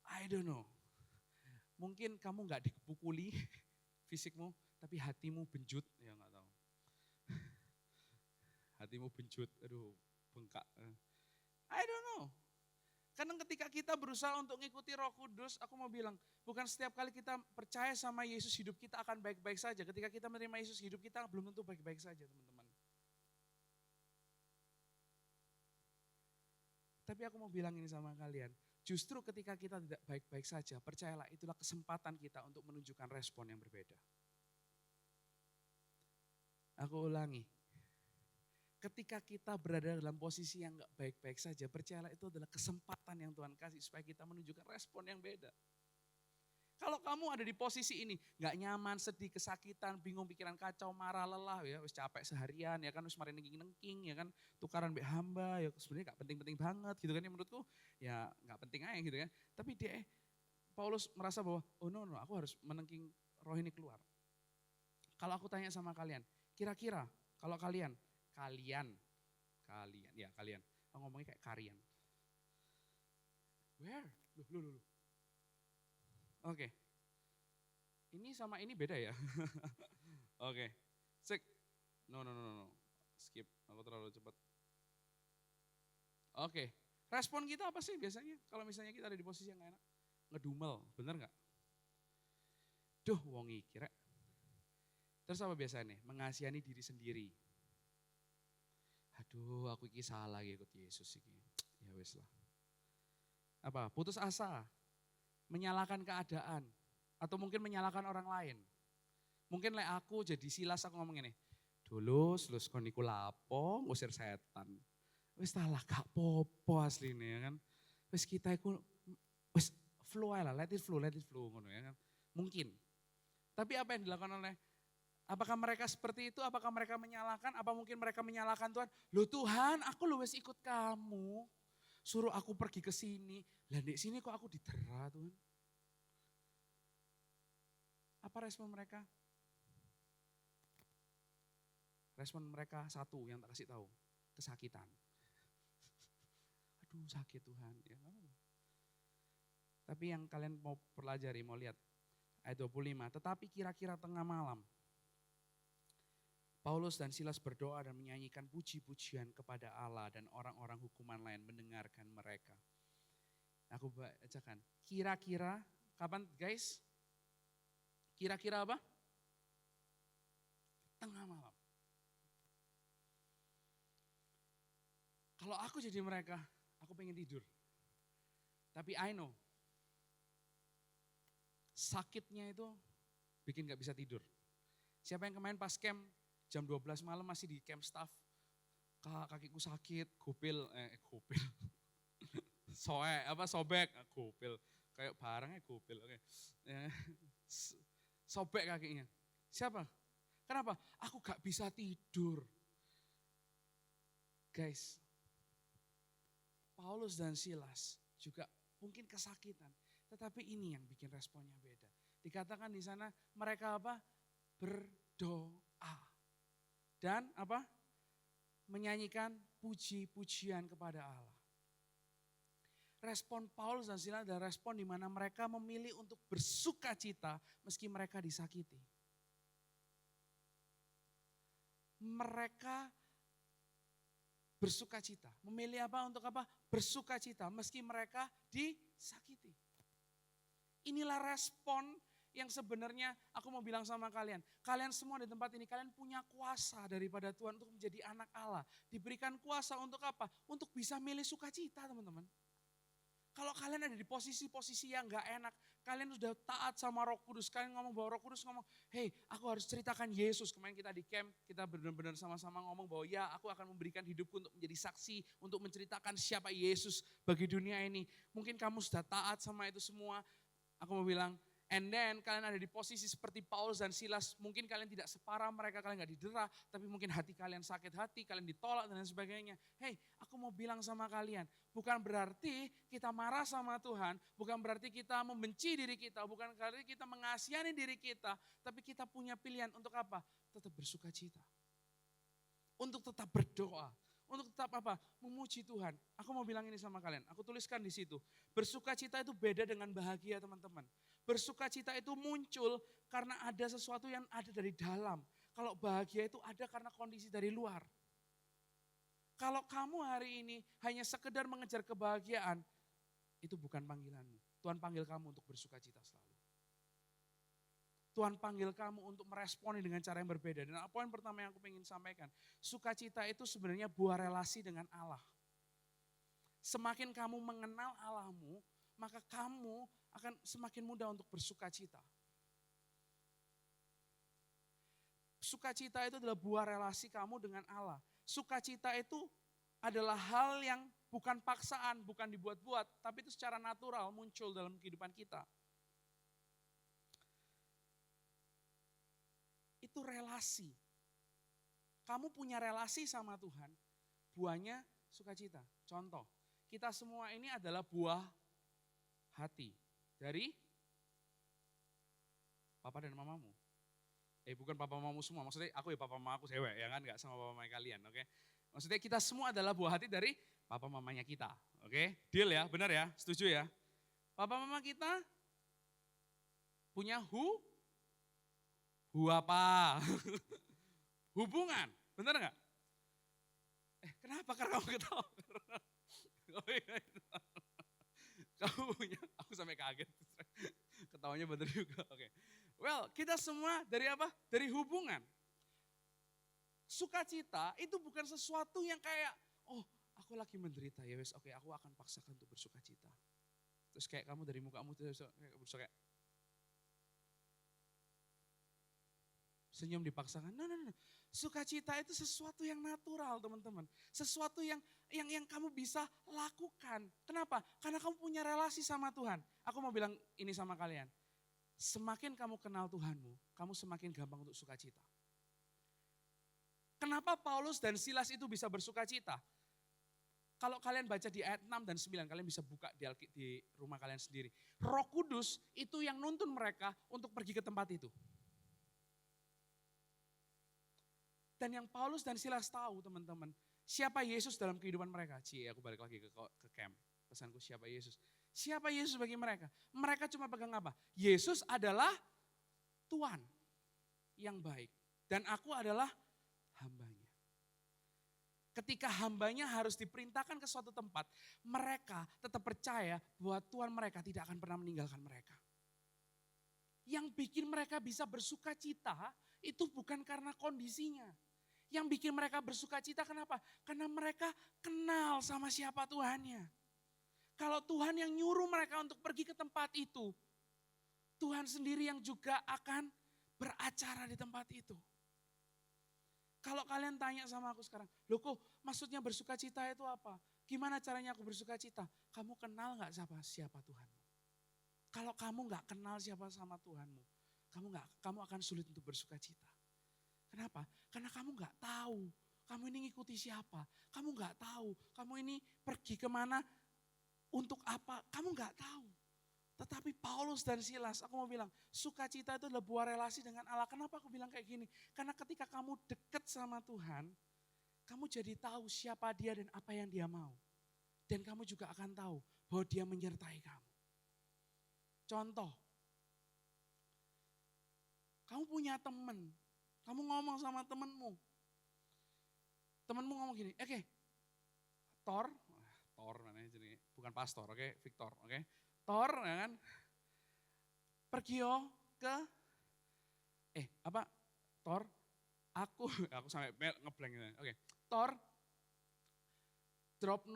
I don't know. Mungkin kamu gak dipukuli fisikmu, tapi hatimu benjut, ya gak tahu. Hatimu benjut, aduh bengkak. I don't know. Karena ketika kita berusaha untuk ngikuti Roh Kudus, aku mau bilang, bukan setiap kali kita percaya sama Yesus hidup kita akan baik-baik saja. Ketika kita menerima Yesus hidup kita belum tentu baik-baik saja teman-teman. Tapi aku mau bilang ini sama kalian, justru ketika kita tidak baik-baik saja, percayalah itulah kesempatan kita untuk menunjukkan respon yang berbeda. Aku ulangi, ketika kita berada dalam posisi yang gak baik-baik saja, percayalah itu adalah kesempatan yang Tuhan kasih supaya kita menunjukkan respon yang beda. Kalau kamu ada di posisi ini, gak nyaman, sedih, kesakitan, bingung, pikiran kacau, marah, lelah, ya wis capek seharian, ya kan wis mari nengking-nengking, ya kan tukaran mbek hamba, ya sebenarnya gak penting-penting banget gitu kan ya menurutku, ya gak penting aja gitu kan. Tapi Paulus merasa bahwa, oh no, aku harus menengking roh ini keluar. Kalau aku tanya sama kalian, kira-kira kalau kalian, aku ngomongnya kayak kalian. Where? Loh. Oke. Ini sama ini beda ya? Oke. Cek. No. Skip. Aku terlalu cepat. Oke. Respon kita apa sih biasanya? Kalau misalnya kita ada di posisi yang gak enak. Ngedumel, bener gak? Duh, wong iki rek. Terus apa biasanya? Mengasihani diri sendiri. Aduh, aku iki salah ikut Yesus iki. Ya wes lah. Apa? Putus asa. Menyalahkan keadaan. Atau mungkin menyalahkan orang lain. Mungkin aku jadi Silas aku ngomong ini. Dulus kon niku lapo ngusir setan. Wis lah gak popo asline ya kan. Wis kita iku wis flow ae lah, let it flow ngono ya kan. Mungkin. Tapi apa yang dilakukan oleh apakah mereka seperti itu? Apakah mereka menyalahkan? Apa mungkin mereka menyalahkan Tuhan? Loh Tuhan, aku lu wis ikut kamu. Suruh aku pergi ke sini. Lah di sini kok aku didera Tuhan? Apa respon mereka? Respon mereka satu yang tak kasih tahu, kesakitan. Aduh sakit Tuhan. Ya, tapi yang kalian mau pelajari, mau lihat ayat 25. Tetapi kira-kira tengah malam, Paulus dan Silas berdoa dan menyanyikan puji-pujian kepada Allah dan orang-orang hukuman lain mendengarkan mereka. Aku bacakan, kira-kira kapan guys? Kira-kira apa? Tengah malam. Kalau aku jadi mereka, aku pengen tidur. Tapi I know, sakitnya itu bikin gak bisa tidur. Siapa yang kemarin pas camp jam 12 malam masih di camp staff, kakiku sakit, gopil. Sobek, gopil. Kayak barangnya gopil, oke. Sobek kakinya. Siapa? Kenapa? Aku gak bisa tidur. Guys, Paulus dan Silas juga mungkin kesakitan. Tetapi ini yang bikin responnya beda. Dikatakan di sana mereka apa? Berdoa. Dan apa? Menyanyikan puji-pujian kepada Allah. Respon Paulus dan Silas adalah respon di mana mereka memilih untuk bersuka cita meski mereka disakiti. Mereka bersuka cita. Memilih apa untuk apa? Bersuka cita meski mereka disakiti. Inilah respon yang sebenarnya aku mau bilang sama kalian. Kalian semua di tempat ini, kalian punya kuasa daripada Tuhan untuk menjadi anak Allah. Diberikan kuasa untuk apa? Untuk bisa milih sukacita teman-teman. Kalau kalian ada di posisi-posisi yang gak enak, kalian sudah taat sama Roh Kudus, kalian ngomong bahwa Roh Kudus ngomong, hey aku harus ceritakan Yesus. Kemarin kita di camp, kita benar-benar sama-sama ngomong bahwa ya aku akan memberikan hidupku untuk menjadi saksi, untuk menceritakan siapa Yesus bagi dunia ini. Mungkin kamu sudah taat sama itu semua, aku mau bilang, and then kalian ada di posisi seperti Paulus dan Silas, mungkin kalian tidak separah mereka, kalian gak didera, tapi mungkin hati kalian sakit hati, kalian ditolak dan lain sebagainya. Hey, aku mau bilang sama kalian, bukan berarti kita marah sama Tuhan, bukan berarti kita membenci diri kita, bukan berarti kita mengasihani diri kita, tapi kita punya pilihan untuk apa? Tetap bersuka cita. Untuk tetap berdoa. Untuk tetap apa? Memuji Tuhan. Aku mau bilang ini sama kalian. Aku tuliskan di situ. Bersuka cita itu beda dengan bahagia teman-teman. Bersuka cita itu muncul karena ada sesuatu yang ada dari dalam. Kalau bahagia itu ada karena kondisi dari luar. Kalau kamu hari ini hanya sekedar mengejar kebahagiaan, itu bukan panggilanmu. Tuhan panggil kamu untuk bersuka cita selalu. Tuhan panggil kamu untuk meresponi dengan cara yang berbeda. Dan poin pertama yang aku ingin sampaikan, sukacita itu sebenarnya buah relasi dengan Allah. Semakin kamu mengenal Allahmu, maka kamu akan semakin mudah untuk bersukacita. Sukacita itu adalah buah relasi kamu dengan Allah. Sukacita itu adalah hal yang bukan paksaan, bukan dibuat-buat, tapi itu secara natural muncul dalam kehidupan kita. Itu relasi. Kamu punya relasi sama Tuhan, buahnya sukacita. Contoh, kita semua ini adalah buah hati dari papa dan mamamu. Bukan papa mamamu semua, maksudnya aku ya papa mama aku cewek ya kan, gak sama papa mama kalian, oke? Maksudnya kita semua adalah buah hati dari papa mamanya kita. Oke, deal ya, benar ya, setuju ya. Papa mama kita punya apa? Hubungan, benar nggak? Kenapa? Karena kamu ketawa. Oh iya, kamu punya, aku sampai kaget. Ketawanya bener juga, oke. Well, kita semua dari apa? Dari hubungan. Sukacita itu bukan sesuatu yang kayak, oh aku lagi menderita ya wes, oke aku akan paksakan untuk bersukacita. Terus kayak kamu dari mukamu terus kayak berusaha kayak senyum dipaksakan. No. Sukacita itu sesuatu yang natural teman-teman. Sesuatu yang kamu bisa lakukan. Kenapa? Karena kamu punya relasi sama Tuhan. Aku mau bilang ini sama kalian. Semakin kamu kenal Tuhanmu, kamu semakin gampang untuk sukacita. Kenapa Paulus dan Silas itu bisa bersukacita? Kalau kalian baca di ayat 6 dan 9, kalian bisa buka di rumah kalian sendiri. Roh Kudus itu yang nuntun mereka untuk pergi ke tempat itu. Dan yang Paulus dan Silas tahu teman-teman, siapa Yesus dalam kehidupan mereka. Aku balik lagi ke camp. Pesanku siapa Yesus. Siapa Yesus bagi mereka? Mereka cuma pegang apa? Yesus adalah Tuhan yang baik. Dan aku adalah hambanya. Ketika hambanya harus diperintahkan ke suatu tempat, mereka tetap percaya bahwa Tuhan mereka tidak akan pernah meninggalkan mereka. Yang bikin mereka bisa bersuka cita itu bukan karena kondisinya. Yang bikin mereka bersuka cita kenapa? Karena mereka kenal sama siapa Tuhannya. Kalau Tuhan yang nyuruh mereka untuk pergi ke tempat itu, Tuhan sendiri yang juga akan beracara di tempat itu. Kalau kalian tanya sama aku sekarang, loh kok maksudnya bersuka cita itu apa? Gimana caranya aku bersuka cita? Kamu kenal gak siapa Tuhanmu? Kalau kamu gak kenal siapa sama Tuhanmu, kamu akan sulit untuk bersuka cita. Kenapa? Karena kamu gak tahu, kamu ini ngikuti siapa. Kamu gak tahu, kamu ini pergi kemana, untuk apa, kamu gak tahu. Tetapi Paulus dan Silas, aku mau bilang, sukacita itu adalah buah relasi dengan Allah. Kenapa aku bilang kayak gini? Karena ketika kamu dekat sama Tuhan, kamu jadi tahu siapa dia dan apa yang dia mau. Dan kamu juga akan tahu bahwa dia menyertai kamu. Contoh, kamu punya teman, kamu ngomong sama temanmu. Temanmu ngomong gini, oke, Thor namanya jadi bukan pastor, oke, Victor, oke. Thor, ya kan, pergi yo ke, Thor, aku sampai ngeblank gitu, oke. Thor, drop,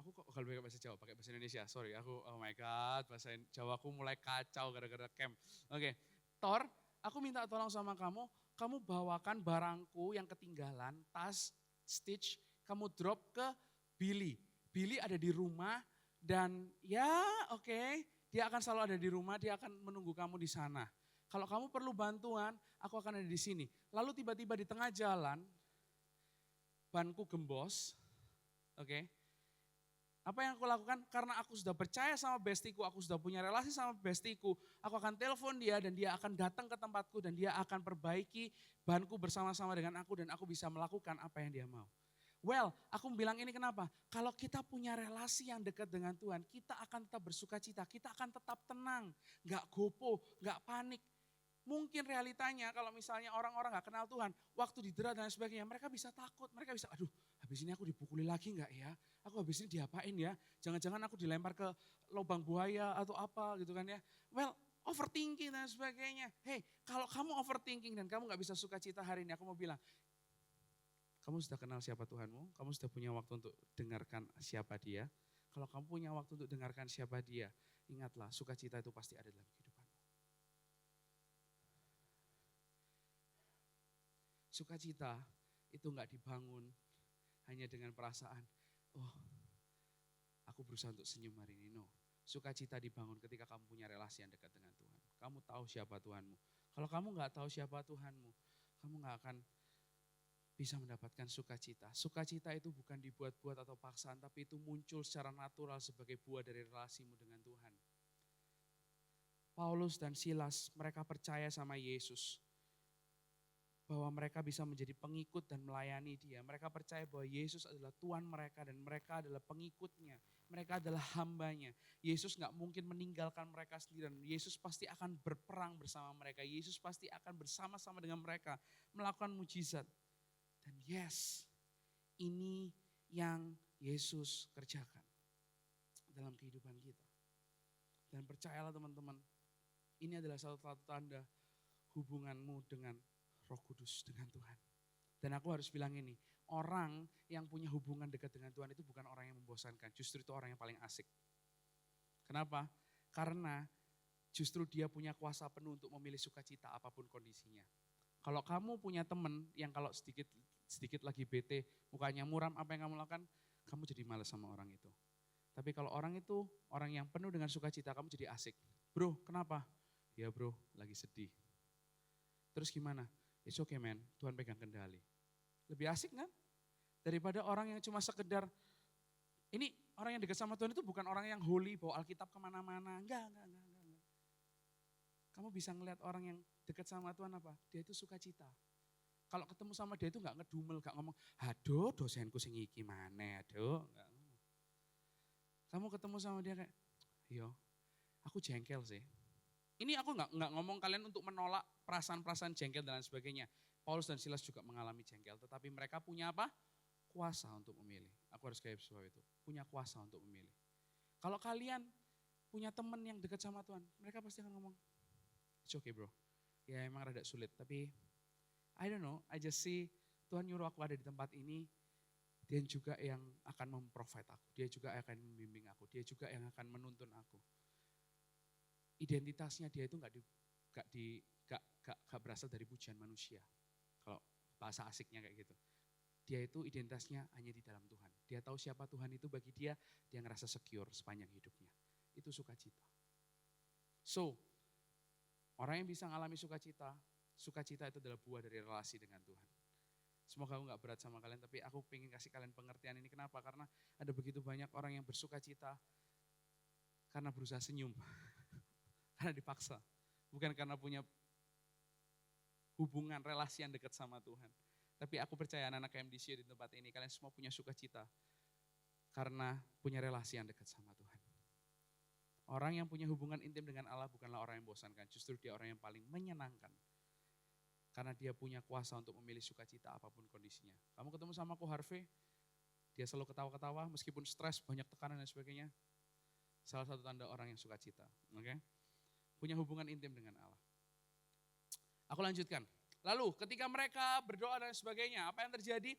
aku kok kalau pakai bahasa Jawa, pakai bahasa Indonesia, sorry, oh my god, bahasa Jawa aku mulai kacau gara-gara camp. Oke, Thor, aku minta tolong sama kamu bawakan barangku yang ketinggalan, tas, Stitch, kamu drop ke Billy. Billy ada di rumah dan ya oke, dia akan selalu ada di rumah, dia akan menunggu kamu di sana. Kalau kamu perlu bantuan, aku akan ada di sini. Lalu tiba-tiba di tengah jalan, banku gembos, oke. Apa yang aku lakukan? Karena aku sudah percaya sama bestiku, aku sudah punya relasi sama bestiku, aku akan telepon dia dan dia akan datang ke tempatku dan dia akan perbaiki banku bersama-sama dengan aku dan aku bisa melakukan apa yang dia mau. Well, aku bilang ini kenapa? Kalau kita punya relasi yang dekat dengan Tuhan, kita akan tetap bersuka cita, kita akan tetap tenang, gak gopoh, gak panik. Mungkin realitanya kalau misalnya orang-orang gak kenal Tuhan, waktu didera dan sebagainya, mereka bisa takut, mereka bisa, aduh habis ini aku dipukuli lagi gak ya? Aku habis ini diapain ya? Jangan-jangan aku dilempar ke lubang buaya atau apa gitu kan ya. Well, overthinking dan sebagainya. Hey, kalau kamu overthinking dan kamu gak bisa suka cita hari ini, aku mau bilang, kamu sudah kenal siapa Tuhanmu, kamu sudah punya waktu untuk dengarkan siapa dia. Kalau kamu punya waktu untuk dengarkan siapa dia, ingatlah sukacita itu pasti ada dalam kehidupanmu. Sukacita itu enggak dibangun hanya dengan perasaan, oh aku berusaha untuk senyum hari ini. No, sukacita dibangun ketika kamu punya relasi yang dekat dengan Tuhan. Kamu tahu siapa Tuhanmu. Kalau kamu enggak tahu siapa Tuhanmu, kamu enggak akan bisa mendapatkan sukacita. Sukacita itu bukan dibuat-buat atau paksaan, tapi itu muncul secara natural sebagai buah dari relasimu dengan Tuhan. Paulus dan Silas, mereka percaya sama Yesus. bahwa mereka bisa menjadi pengikut dan melayani dia. Mereka percaya bahwa Yesus adalah Tuhan mereka dan mereka adalah pengikutnya. Mereka adalah hambanya. Yesus gak mungkin meninggalkan mereka sendirian. Yesus pasti akan berperang bersama mereka. Yesus pasti akan bersama-sama dengan mereka melakukan mujizat. Dan yes, ini yang Yesus kerjakan dalam kehidupan kita. Dan percayalah teman-teman, ini adalah satu tanda hubunganmu dengan Roh Kudus, dengan Tuhan. Dan aku harus bilang ini, orang yang punya hubungan dekat dengan Tuhan itu bukan orang yang membosankan, justru itu orang yang paling asik. Kenapa? Karena justru dia punya kuasa penuh untuk memilih sukacita apapun kondisinya. Kalau kamu punya teman yang kalau sedikit lagi bete, mukanya muram, apa yang kamu lakukan? Kamu jadi malas sama orang itu. Tapi kalau orang itu, orang yang penuh dengan sukacita, kamu jadi asik. Bro, kenapa? Ya bro, lagi sedih. Terus gimana? It's okay man, Tuhan pegang kendali. Lebih asik kan? Daripada orang yang cuma sekedar, ini orang yang dekat sama Tuhan itu bukan orang yang holy, bawa Alkitab kemana-mana. Enggak. Kamu bisa ngelihat orang yang dekat sama Tuhan apa? Dia itu sukacita. Kalau ketemu sama dia itu enggak ngedumel, enggak ngomong, aduh dosenku sing iki maneh, aduh. Enggak. Kamu ketemu sama dia kayak, yo aku jengkel sih. Ini aku nggak ngomong kalian untuk menolak perasaan-perasaan jengkel dan lain sebagainya. Paulus dan Silas juga mengalami jengkel, tetapi mereka punya apa? Kuasa untuk memilih. Aku harus kayak sebab itu, punya kuasa untuk memilih. Kalau kalian punya teman yang dekat sama Tuhan, mereka pasti akan ngomong, it's okay bro. Ya emang rada sulit, tapi I don't know, I just see Tuhan nyuruh aku ada di tempat ini, dia juga yang akan memprovide aku, dia juga akan membimbing aku, dia juga yang akan menuntun aku. Identitasnya dia itu gak berasal dari pujian manusia. Kalau bahasa asiknya kayak gitu. Dia itu identitasnya hanya di dalam Tuhan. Dia tahu siapa Tuhan itu bagi dia ngerasa secure sepanjang hidupnya. Itu sukacita. So, orang yang bisa mengalami sukacita itu adalah buah dari relasi dengan Tuhan. Semoga aku gak berat sama kalian, tapi aku pengen kasih kalian pengertian ini. Kenapa? Karena ada begitu banyak orang yang bersukacita karena berusaha senyum. Karena dipaksa, bukan karena punya hubungan, relasi yang dekat sama Tuhan. Tapi aku percaya anak-anak MDC di tempat ini, kalian semua punya sukacita karena punya relasi yang dekat sama Tuhan. Orang yang punya hubungan intim dengan Allah bukanlah orang yang membosankan, justru dia orang yang paling menyenangkan. Karena dia punya kuasa untuk memilih sukacita apapun kondisinya. Kamu ketemu sama Ko Harvey, dia selalu ketawa-ketawa meskipun stres, banyak tekanan dan sebagainya. Salah satu tanda orang yang sukacita, oke? Punya hubungan intim dengan Allah. Aku lanjutkan. Lalu ketika mereka berdoa dan sebagainya, apa yang terjadi?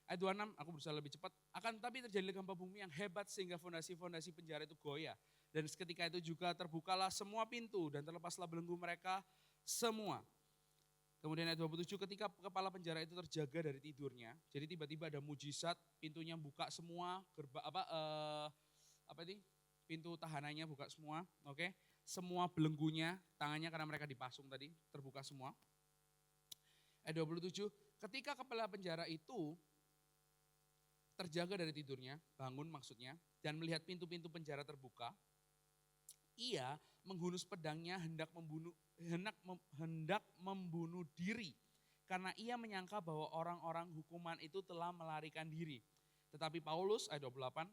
Ayat 26, aku berusaha lebih cepat. Akan tetapi terjadi gempa bumi yang hebat sehingga fondasi-fondasi penjara itu goyah. Dan seketika itu juga terbukalah semua pintu dan terlepaslah belenggu mereka semua. Kemudian ayat 27, ketika kepala penjara itu terjaga dari tidurnya, jadi tiba-tiba ada mujizat, pintunya buka semua, pintu tahanannya buka semua, oke? Semua belenggunya, tangannya karena mereka dipasung tadi, terbuka semua. Ayat 27, ketika kepala penjara itu terjaga dari tidurnya, bangun maksudnya, dan melihat pintu-pintu penjara terbuka, ia menghunus pedangnya hendak membunuh diri. Karena ia menyangka bahwa orang-orang hukuman itu telah melarikan diri. Tetapi Paulus, ayat 28,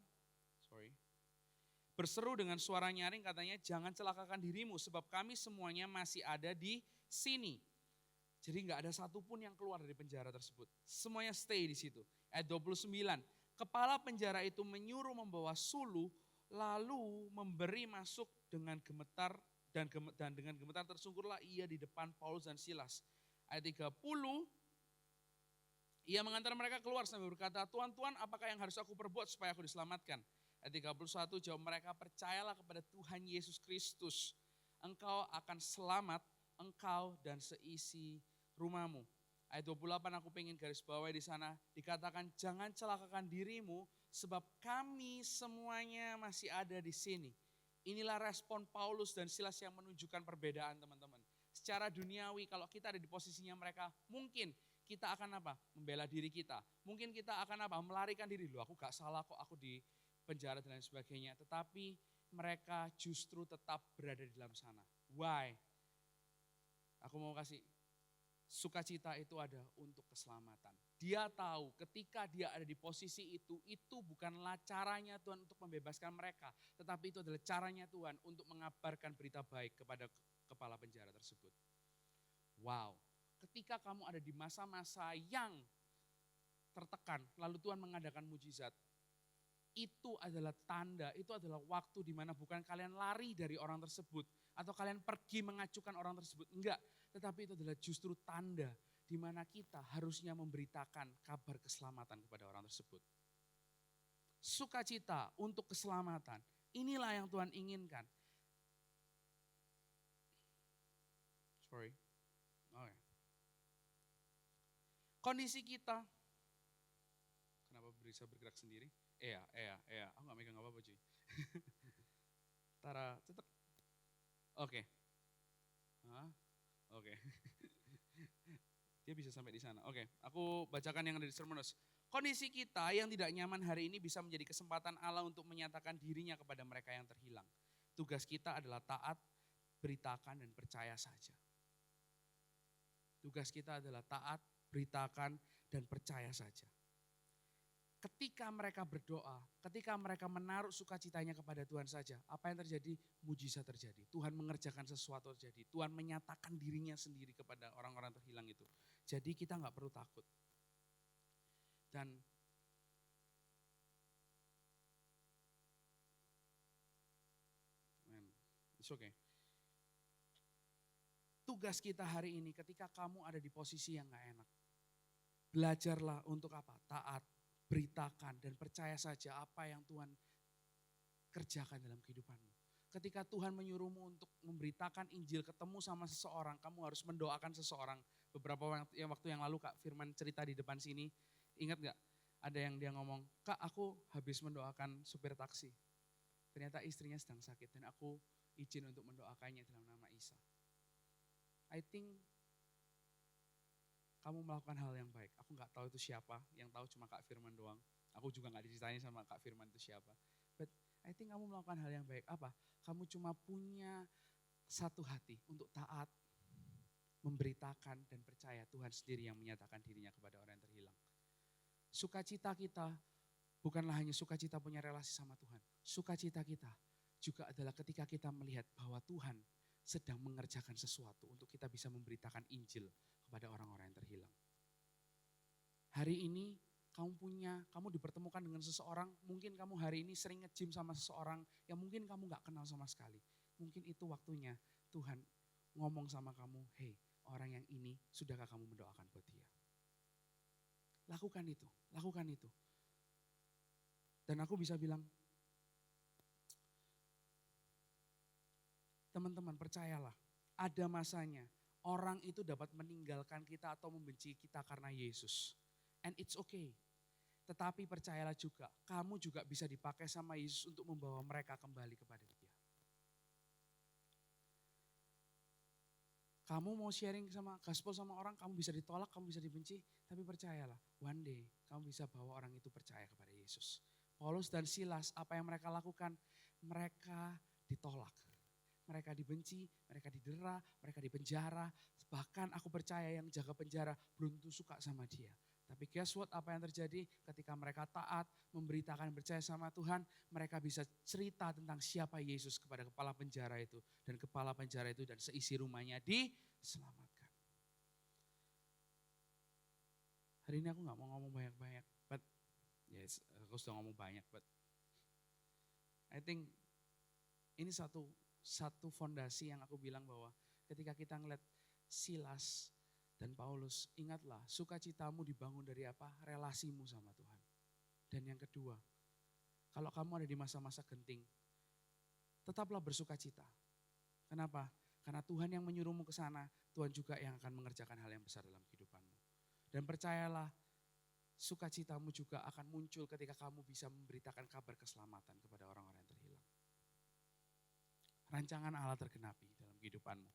berseru dengan suara nyaring katanya, jangan celakakan dirimu sebab kami semuanya masih ada di sini. Jadi gak ada satupun yang keluar dari penjara tersebut. Semuanya stay di situ. Ayat 29, kepala penjara itu menyuruh membawa suluh lalu memberi masuk dengan gemetar dan dengan gemetar tersungkurlah ia di depan Paulus dan Silas. Ayat 30, ia mengantar mereka keluar sambil berkata, Tuhan, apakah yang harus aku perbuat supaya aku diselamatkan? Ayat 31, jawab mereka, percayalah kepada Tuhan Yesus Kristus. Engkau akan selamat, engkau dan seisi rumahmu. Ayat 28 aku pengen garis bawahi di sana. Dikatakan jangan celakakan dirimu sebab kami semuanya masih ada di sini. Inilah respon Paulus dan Silas yang menunjukkan perbedaan teman-teman. Secara duniawi kalau kita ada di posisinya mereka, mungkin kita akan apa? Membela diri kita. Mungkin kita akan apa? Melarikan diri. Loh aku gak salah kok, aku di penjara dan lain sebagainya. Tetapi mereka justru tetap berada di dalam sana. Why? Aku mau kasih Sukacita itu ada untuk keselamatan. Dia tahu ketika dia ada di posisi itu bukanlah caranya Tuhan untuk membebaskan mereka. Tetapi itu adalah caranya Tuhan untuk mengabarkan berita baik kepada kepala penjara tersebut. Wow, ketika kamu ada di masa-masa yang tertekan, lalu Tuhan mengadakan mujizat. Itu adalah tanda, itu adalah waktu di mana bukan kalian lari dari orang tersebut. Atau kalian pergi mengacukan orang tersebut. Enggak, tetapi itu adalah justru tanda di mana kita harusnya memberitakan kabar keselamatan kepada orang tersebut. Sukacita untuk keselamatan, inilah yang Tuhan inginkan. Sorry. Okay. Kondisi kita, kenapa bisa bergerak sendiri? Aku gak megang apa-apa cuy. Tara, cetek. Oke. Oke. Dia bisa sampai di sana. Oke, aku bacakan yang ada di sermon notes. Kondisi kita yang tidak nyaman hari ini bisa menjadi kesempatan Allah untuk menyatakan dirinya kepada mereka yang terhilang. Tugas kita adalah taat, beritakan, dan percaya saja. Tugas kita adalah taat, beritakan, dan percaya saja. Ketika mereka berdoa, ketika mereka menaruh sukacitanya kepada Tuhan saja, apa yang terjadi? Mujizat terjadi. Tuhan mengerjakan sesuatu terjadi. Tuhan menyatakan dirinya sendiri kepada orang-orang terhilang itu. Jadi kita nggak perlu takut. Dan it's okay. Tugas kita hari ini ketika kamu ada di posisi yang gak enak. Belajarlah untuk apa? Taat, beritakan, dan percaya saja apa yang Tuhan kerjakan dalam kehidupanmu. Ketika Tuhan menyuruhmu untuk memberitakan Injil, ketemu sama seseorang, kamu harus mendoakan seseorang. Beberapa waktu yang lalu Kak Firman cerita di depan sini, ingat gak? Ada yang dia ngomong, Kak aku habis mendoakan supir taksi. Ternyata istrinya sedang sakit dan aku izin untuk mendoakannya dalam nama Isa. I think kamu melakukan hal yang baik. Aku gak tahu itu siapa, yang tahu cuma Kak Firman doang. Aku juga gak diceritain sama Kak Firman itu siapa. But I think kamu melakukan hal yang baik. Apa? Kamu cuma punya satu hati untuk taat, memberitakan dan percaya Tuhan sendiri yang menyatakan dirinya kepada orang yang terhilang. Sukacita kita bukanlah hanya sukacita punya relasi sama Tuhan. Sukacita kita juga adalah ketika kita melihat bahwa Tuhan sedang mengerjakan sesuatu untuk kita bisa memberitakan Injil kepada orang-orang yang terhilang. Hari ini kamu dipertemukan dengan seseorang, mungkin kamu hari ini sering nge-gym sama seseorang yang mungkin kamu gak kenal sama sekali. Mungkin itu waktunya Tuhan ngomong sama kamu, hey orang yang ini sudahkah kamu mendoakan buat dia? Lakukan itu, lakukan itu. Dan aku bisa bilang, teman-teman percayalah, ada masanya orang itu dapat meninggalkan kita atau membenci kita karena Yesus. And it's okay. Tetapi percayalah juga, kamu juga bisa dipakai sama Yesus untuk membawa mereka kembali kepada Dia. Kamu mau sharing sama gospel sama orang, kamu bisa ditolak, kamu bisa dibenci. Tapi percayalah, one day kamu bisa bawa orang itu percaya kepada Yesus. Paulus dan Silas, apa yang mereka lakukan? Mereka ditolak. Mereka dibenci, mereka didera, mereka dipenjara. Bahkan aku percaya yang jaga penjara belum tentu suka sama dia. Tapi guess what, apa yang terjadi ketika mereka taat, memberitakan, percaya sama Tuhan, mereka bisa cerita tentang siapa Yesus kepada kepala penjara itu. Dan kepala penjara itu dan seisi rumahnya diselamatkan. Hari ini aku gak mau ngomong banyak-banyak, but yes, aku sudah ngomong banyak, but I think ini satu fondasi yang aku bilang bahwa ketika kita ngeliat Silas dan Paulus, ingatlah sukacitamu dibangun dari apa? Relasimu sama Tuhan. Dan yang kedua, kalau kamu ada di masa-masa genting, tetaplah bersukacita. Kenapa? Karena Tuhan yang menyuruhmu ke sana, Tuhan juga yang akan mengerjakan hal yang besar dalam kehidupanmu. Dan percayalah, sukacitamu juga akan muncul ketika kamu bisa memberitakan kabar keselamatan kepada orang-orang yang terhilang. Rancangan Allah tergenapi dalam kehidupanmu.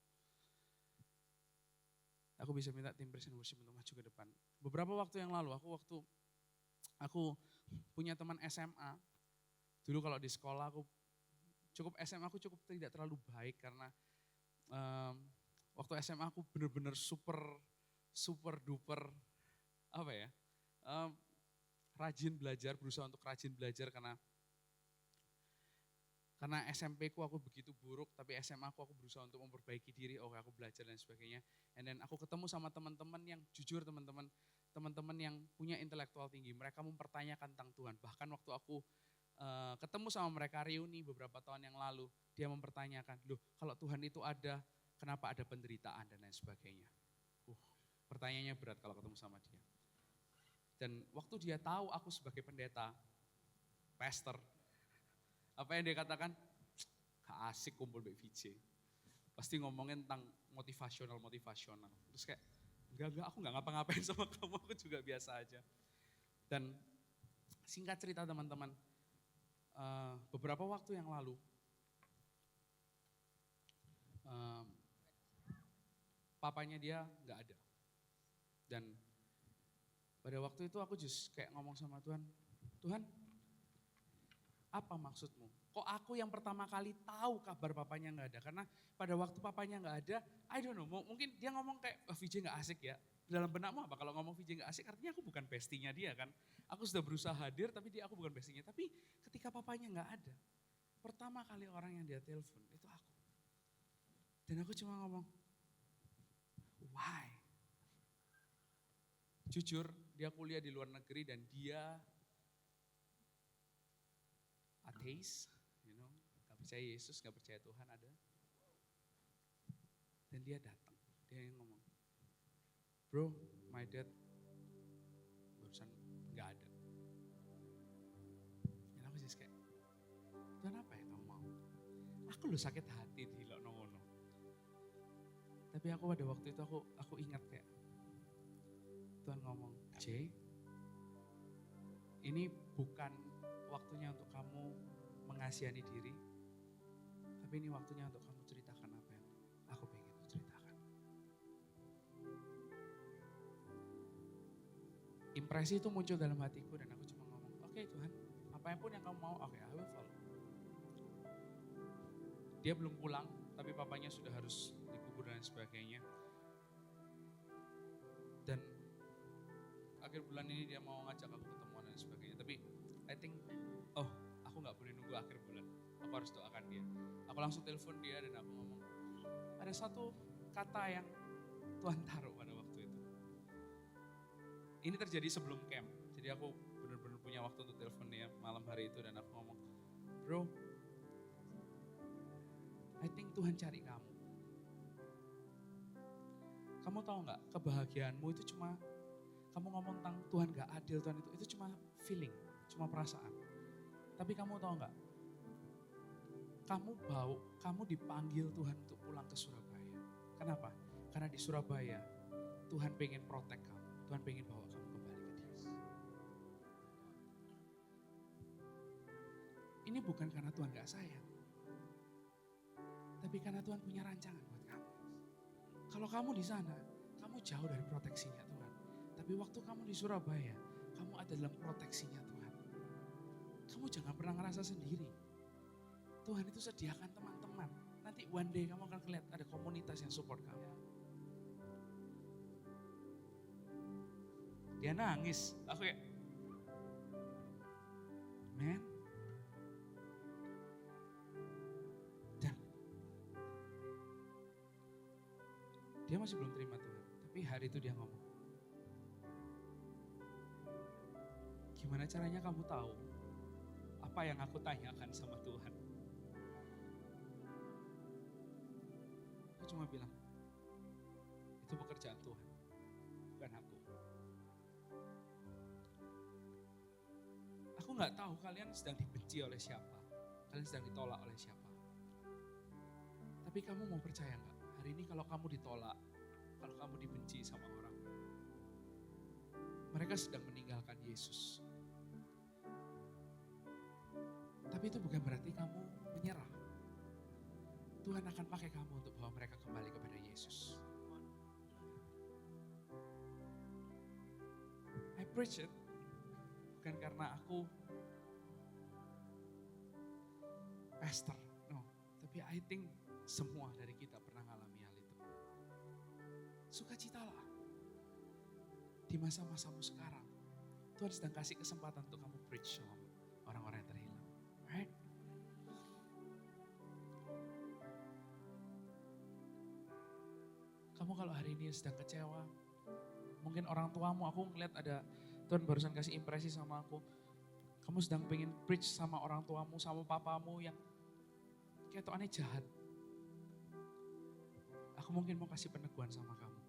Aku bisa minta tim praise and worship untuk maju ke depan. Beberapa waktu yang lalu, aku punya teman SMA. Dulu kalau di sekolah SMA aku cukup tidak terlalu baik karena waktu SMA aku benar-benar super super duper apa ya, rajin belajar, berusaha untuk rajin belajar karena SMP ku aku begitu buruk, tapi SMA aku berusaha untuk memperbaiki diri, oke aku belajar dan sebagainya. And then aku ketemu sama teman-teman yang jujur teman-teman yang punya intelektual tinggi, mereka mempertanyakan tentang Tuhan. Bahkan waktu aku ketemu sama mereka reuni beberapa tahun yang lalu, dia mempertanyakan, loh kalau Tuhan itu ada, kenapa ada penderitaan dan lain sebagainya. Pertanyaannya berat kalau ketemu sama dia. Dan waktu dia tahu aku sebagai pendeta, pastor, apa yang dia katakan? Gak asik kumpul BVJ. Pasti ngomongin tentang motivasional. Terus kayak, enggak, aku gak ngapa-ngapain sama kamu, aku juga biasa aja. Dan singkat cerita teman-teman, beberapa waktu yang lalu, papanya dia gak ada. Dan pada waktu itu aku just kayak ngomong sama Tuhan, Tuhan, apa maksudmu? Kok aku yang pertama kali tahu kabar papanya nggak ada? Karena pada waktu papanya nggak ada, I don't know, mungkin dia ngomong kayak, VJ nggak asik ya. Dalam benakmu apa? Kalau ngomong VJ nggak asik, artinya aku bukan bestinya dia kan. Aku sudah berusaha hadir, tapi aku bukan bestinya. Tapi ketika papanya nggak ada, pertama kali orang yang dia telepon itu aku. Dan aku cuma ngomong, why? Jujur, dia kuliah di luar negeri dan dia ateis, gak percaya Yesus, gak percaya Tuhan ada. Dan dia datang, dia ngomong, bro, my dad barusan gak ada. Dan aku just kayak, Tuhan apa yang kamu mau? Aku loh sakit hati di ngono. Tapi aku pada waktu itu aku ingat kayak, Tuhan ngomong, J, ini bukan waktunya untuk kamu mengasihani diri, tapi ini waktunya untuk kamu ceritakan apa yang aku pengen ceritakan. Impresi itu muncul dalam hatiku dan aku cuma ngomong, oke Tuhan, apapun yang kamu mau, oke, I will follow. Dia belum pulang, tapi papanya sudah harus dikubur dan sebagainya. Dan akhir bulan ini dia mau ngajak aku ketemuan dan sebagainya, tapi I think, aku gak boleh nunggu akhir bulan, aku harus doakan dia. Aku langsung telepon dia dan aku ngomong, ada satu kata yang Tuhan taruh pada waktu itu. Ini terjadi sebelum camp, jadi aku benar-benar punya waktu untuk telepon dia malam hari itu dan aku ngomong, bro, I think Tuhan cari kamu. Kamu tahu gak, kebahagiaanmu itu cuma, kamu ngomong tentang Tuhan gak adil, Tuhan itu cuma feeling, cuma perasaan. Tapi kamu tahu gak, kamu dipanggil Tuhan untuk pulang ke Surabaya. Kenapa? Karena di Surabaya, Tuhan pengen protect kamu, Tuhan pengen bawa kamu kembali ke Dia. Ini bukan karena Tuhan gak sayang, tapi karena Tuhan punya rancangan buat kamu. Kalau kamu di sana, kamu jauh dari proteksinya Tuhan. Tapi waktu kamu di Surabaya, kamu ada dalam proteksinya Tuhan. Kamu jangan pernah ngerasa sendiri. Tuhan itu sediakan teman-teman. Nanti one day kamu akan lihat ada komunitas yang support kamu. Dia nangis. Aku kayak, man. Dan dia masih belum terima Tuhan. Tapi hari itu dia ngomong, gimana caranya kamu tahu apa yang aku tanyakan sama Tuhan? Aku cuma bilang, itu pekerjaan Tuhan, bukan aku. Aku gak tahu kalian sedang dibenci oleh siapa, kalian sedang ditolak oleh siapa. Tapi kamu mau percaya gak? Hari ini kalau kamu ditolak, kalau kamu dibenci sama orang, mereka sedang meninggalkan Yesus. Tapi itu bukan berarti kamu menyerah. Tuhan akan pakai kamu untuk bawa mereka kembali kepada Yesus. I preach it bukan karena aku pastor, no. Tapi I think semua dari kita pernah ngalami hal itu. Sukacitalah. di masa-masamu sekarang, Tuhan sedang kasih kesempatan untuk kamu preach sama orang-orang yang terhilang. Right? Kamu kalau hari ini sedang kecewa, mungkin orang tuamu, aku ngeliat ada, Tuhan barusan kasih impresi sama aku. Kamu sedang pengen preach sama orang tuamu, sama papamu yang kayak tuh aneh jahat. Aku mungkin mau kasih peneguhan sama kamu.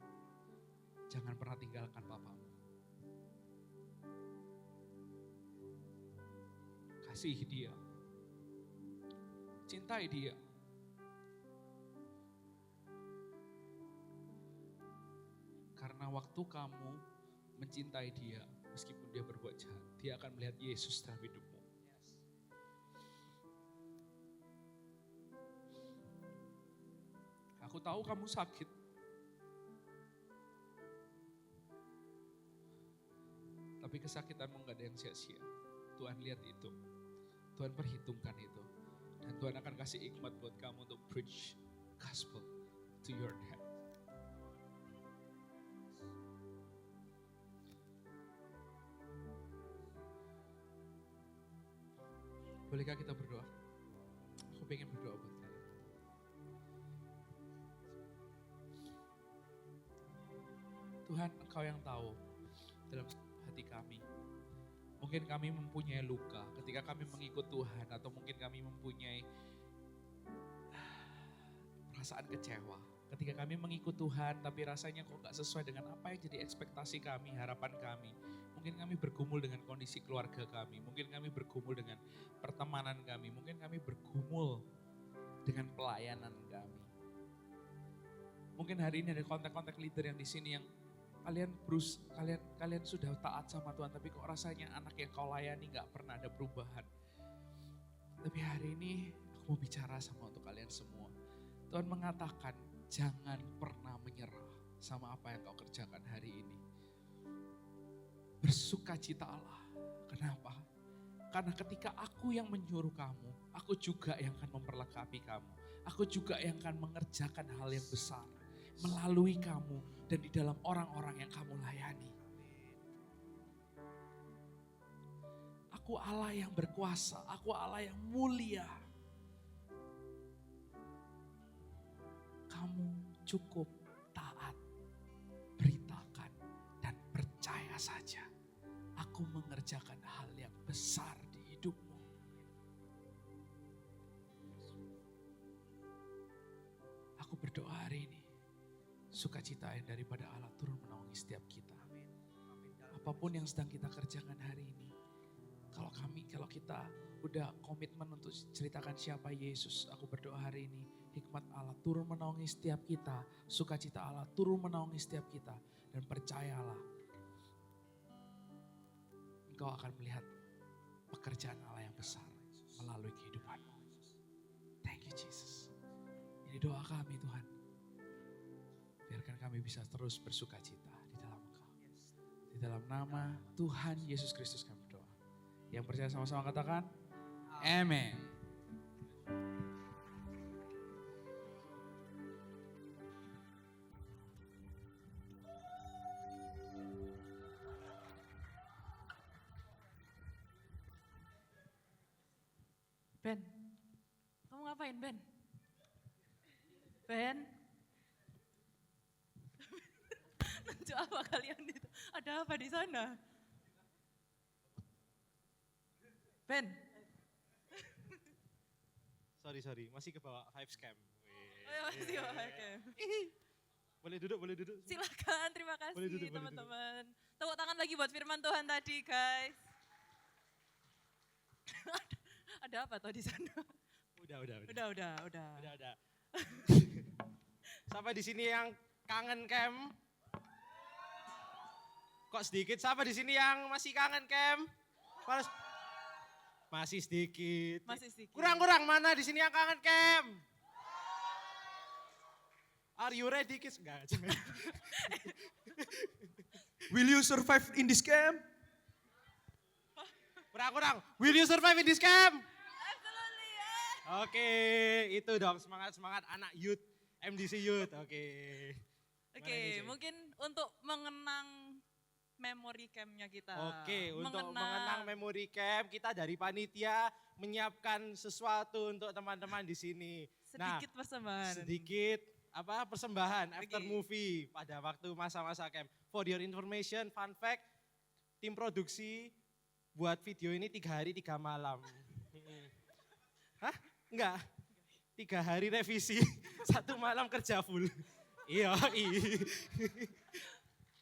Jangan pernah tinggalkan papamu. Kasihi dia. Cintai dia. Karena waktu kamu mencintai dia, meskipun dia berbuat jahat, dia akan melihat Yesus dalam hidupmu. Aku tahu kamu sakit. Tapi kesakitanmu gak ada yang sia-sia. Tuhan lihat itu. Tuhan perhitungkan itu. Dan Tuhan akan kasih hikmat buat kamu untuk preach gospel to your dad. Bolehkah kita berdoa? Aku pengen berdoa buat kalian. Tuhan, Engkau yang tahu dalam hati kami. Mungkin kami mempunyai luka ketika kami mengikut Tuhan, atau mungkin kami mempunyai perasaan kecewa. Ketika kami mengikut Tuhan tapi rasanya kok gak sesuai dengan apa yang jadi ekspektasi kami, harapan kami. Mungkin kami bergumul dengan kondisi keluarga kami, mungkin kami bergumul dengan pertemanan kami, mungkin kami bergumul dengan pelayanan kami. Mungkin hari ini ada kontak-kontak leader yang di sini yang kalian sudah taat sama Tuhan, tapi kok rasanya anak yang kau layani gak pernah ada perubahan. Tapi hari ini aku mau bicara sama untuk kalian semua. Tuhan mengatakan jangan pernah menyerah sama apa yang kau kerjakan hari ini. Bersukacitalah. Kenapa? Karena ketika aku yang menyuruh kamu, aku juga yang akan memperlengkapi kamu. Aku juga yang akan mengerjakan hal yang besar melalui kamu dan di dalam orang-orang yang kamu layani. Aku Allah yang berkuasa, aku Allah yang mulia. Kamu cukup taat, beritakan dan percaya saja. Aku mengerjakan hal yang besar di hidupmu. Aku berdoa hari ini, sukacita yang daripada Allah turun menaungi setiap kita. Apapun yang sedang kita kerjakan hari ini, kalau kita udah komitmen untuk ceritakan siapa Yesus, aku berdoa hari ini, hikmat Allah turun menaungi setiap kita, sukacita Allah turun menaungi setiap kita, dan percayalah, engkau akan melihat pekerjaan Allah yang besar melalui kehidupanmu. Thank you Jesus. Ini doa kami Tuhan. Biarkan kami bisa terus bersukacita di dalam Engkau. Di dalam nama Tuhan Yesus Kristus kami berdoa. Yang percaya sama-sama katakan, Amen. Ben, kamu ngapain Ben? Ben? Nunjuk apa kalian itu? Ada apa di sana? Ben? Sorry, masih ke bawah hype scam. Oh ya masih oke. Boleh duduk. Silakan, terima kasih Boleh duduk. teman-teman. Tepuk tangan lagi buat firman Tuhan tadi guys. Ada apa tuh di sana? Udah. Siapa di sini yang kangen camp? Kok sedikit? Siapa di sini yang masih kangen camp? Masih sedikit. Kurang mana di sini yang kangen camp? Are you ready kids? Enggak. Will you survive in this camp? Kurang. Will you survive in this camp? Absolutely ya. Oke, itu dong semangat anak youth, MDC Youth. Oke. Oke, mungkin untuk mengenang memory camp-nya kita. Oke, untuk mengenang memory camp, kita dari panitia menyiapkan sesuatu untuk teman-teman di sini. sedikit persembahan. Sedikit persembahan after Oke. movie pada waktu masa-masa camp. For your information, fun fact, tim produksi buat video ini 3 hari 3 malam. Hah? Enggak. 3 hari revisi, 1 malam kerja full. Iya.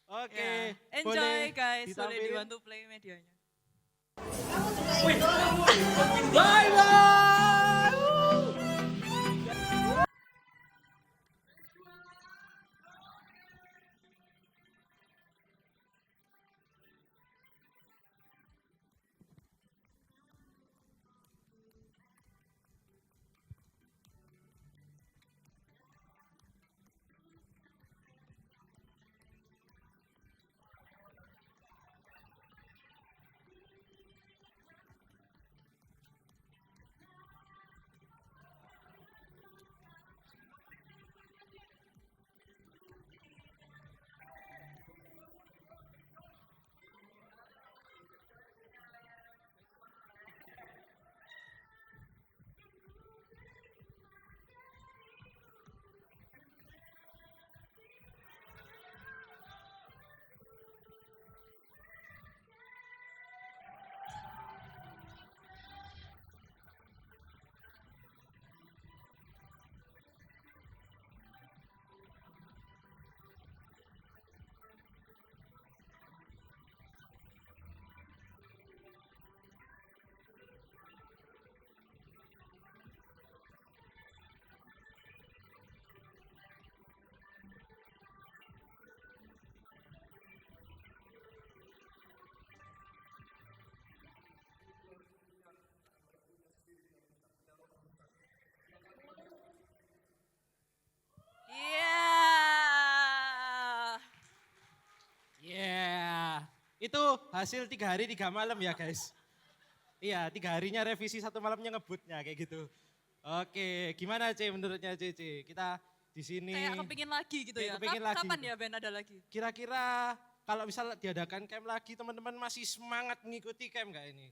Oke. Ya. boleh Enjoy guys, boleh ditampilin? dibantu play medianya. Yeah. Itu hasil 3 hari 3 malam ya guys. Iya, 3 harinya revisi, 1 malamnya ngebutnya kayak gitu. Oke, gimana C menurutnya C? Kita di sini Kayak kepingin lagi gitu Kayak ya. kepingin lagi Kapan gitu. ya Ben ada lagi? kira-kira kalau misal diadakan camp lagi, teman-teman masih semangat mengikuti camp gak ini?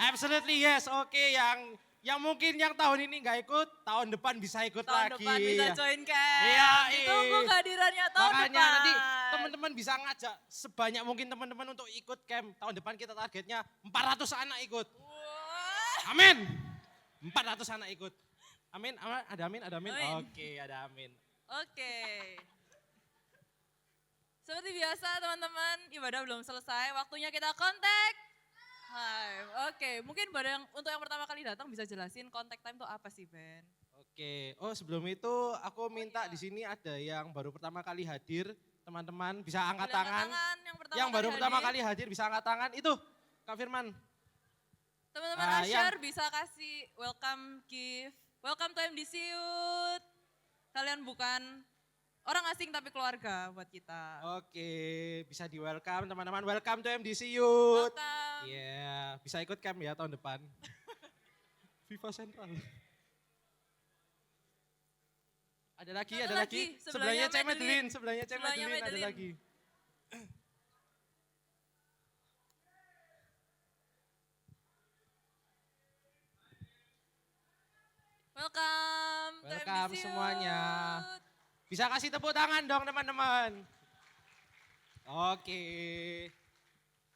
Absolutely yes. Oke, yang mungkin yang tahun ini nggak ikut, tahun depan bisa ikut Tahun lagi. depan bisa join camp. Iya, Ditunggu kehadirannya tahun Makanya depan. nanti teman-teman bisa ngajak sebanyak mungkin teman-teman untuk ikut camp. Tahun depan kita targetnya 400 anak ikut. Wah. Amin. 400 anak ikut. Amin, ada amin, ada amin. Amin. Oke, ada amin. Oke. Seperti biasa teman-teman, ibadah belum selesai. Waktunya kita kontak time. Oke, mungkin untuk yang pertama kali datang bisa jelasin kontak time itu apa sih Ben? Oke, sebelum itu aku minta di sini ada yang baru pertama kali hadir, teman-teman bisa angkat Boleh tangan. yang Baru pertama hadir. kali hadir bisa angkat tangan. Itu Kak Firman. Teman-teman Ah, Asyar bisa kasih welcome gift. Welcome to MDC Youth. Kalian bukan orang asing tapi keluarga buat kita. Oke, bisa di welcome teman-teman. Welcome to MDC Youth. Welcome. Iya, bisa ikut camp ya tahun depan. Viva Central. Ada lagi, Satu ada lagi, lagi. sebelahnya Sebelahnya Cem Madeline. Madeline, sebelahnya Cem Sebelahnya Madeline ada Madeline. lagi. Welcome, to Welcome MDC semuanya. Youth. Bisa kasih tepuk tangan dong teman-teman. Oke.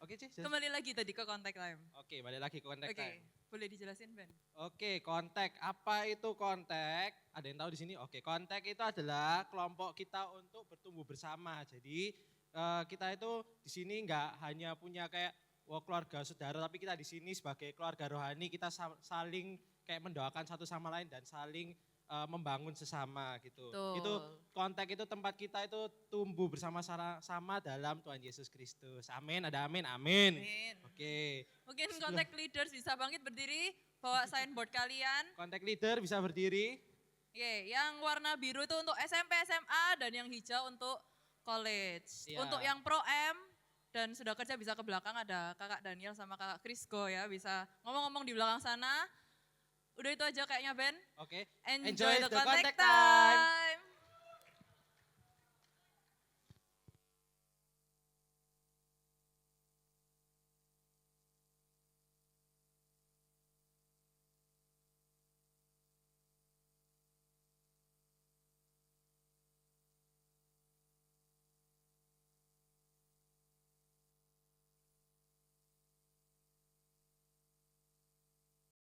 Oke, Ci. Kembali lagi tadi ke kontak time. Oke, balik lagi ke kontak Oke, time. boleh dijelasin Ben? Oke, kontak. Apa itu kontak? Ada yang tahu di sini? Oke, kontak itu adalah kelompok kita untuk bertumbuh bersama. Jadi kita itu di sini nggak hanya punya kayak keluarga saudara, tapi kita di sini sebagai keluarga rohani kita saling kayak mendoakan satu sama lain dan saling membangun sesama gitu. Betul. Itu kontak itu tempat kita itu tumbuh bersama-sama dalam Tuhan Yesus Kristus. Amin, ada amin, amin. Amin. Oke, Mungkin kontak leaders bisa bangkit berdiri, bawa signboard kalian. kontak leader bisa berdiri. Oke, yang warna biru itu untuk SMP, SMA, dan yang hijau untuk college. Iya. Untuk yang Pro M dan sudah kerja bisa ke belakang ada kakak Daniel sama kakak Krisco ya, bisa ngomong-ngomong di belakang sana. Udah itu aja kayaknya Ben. Oke. Enjoy the contact contact time.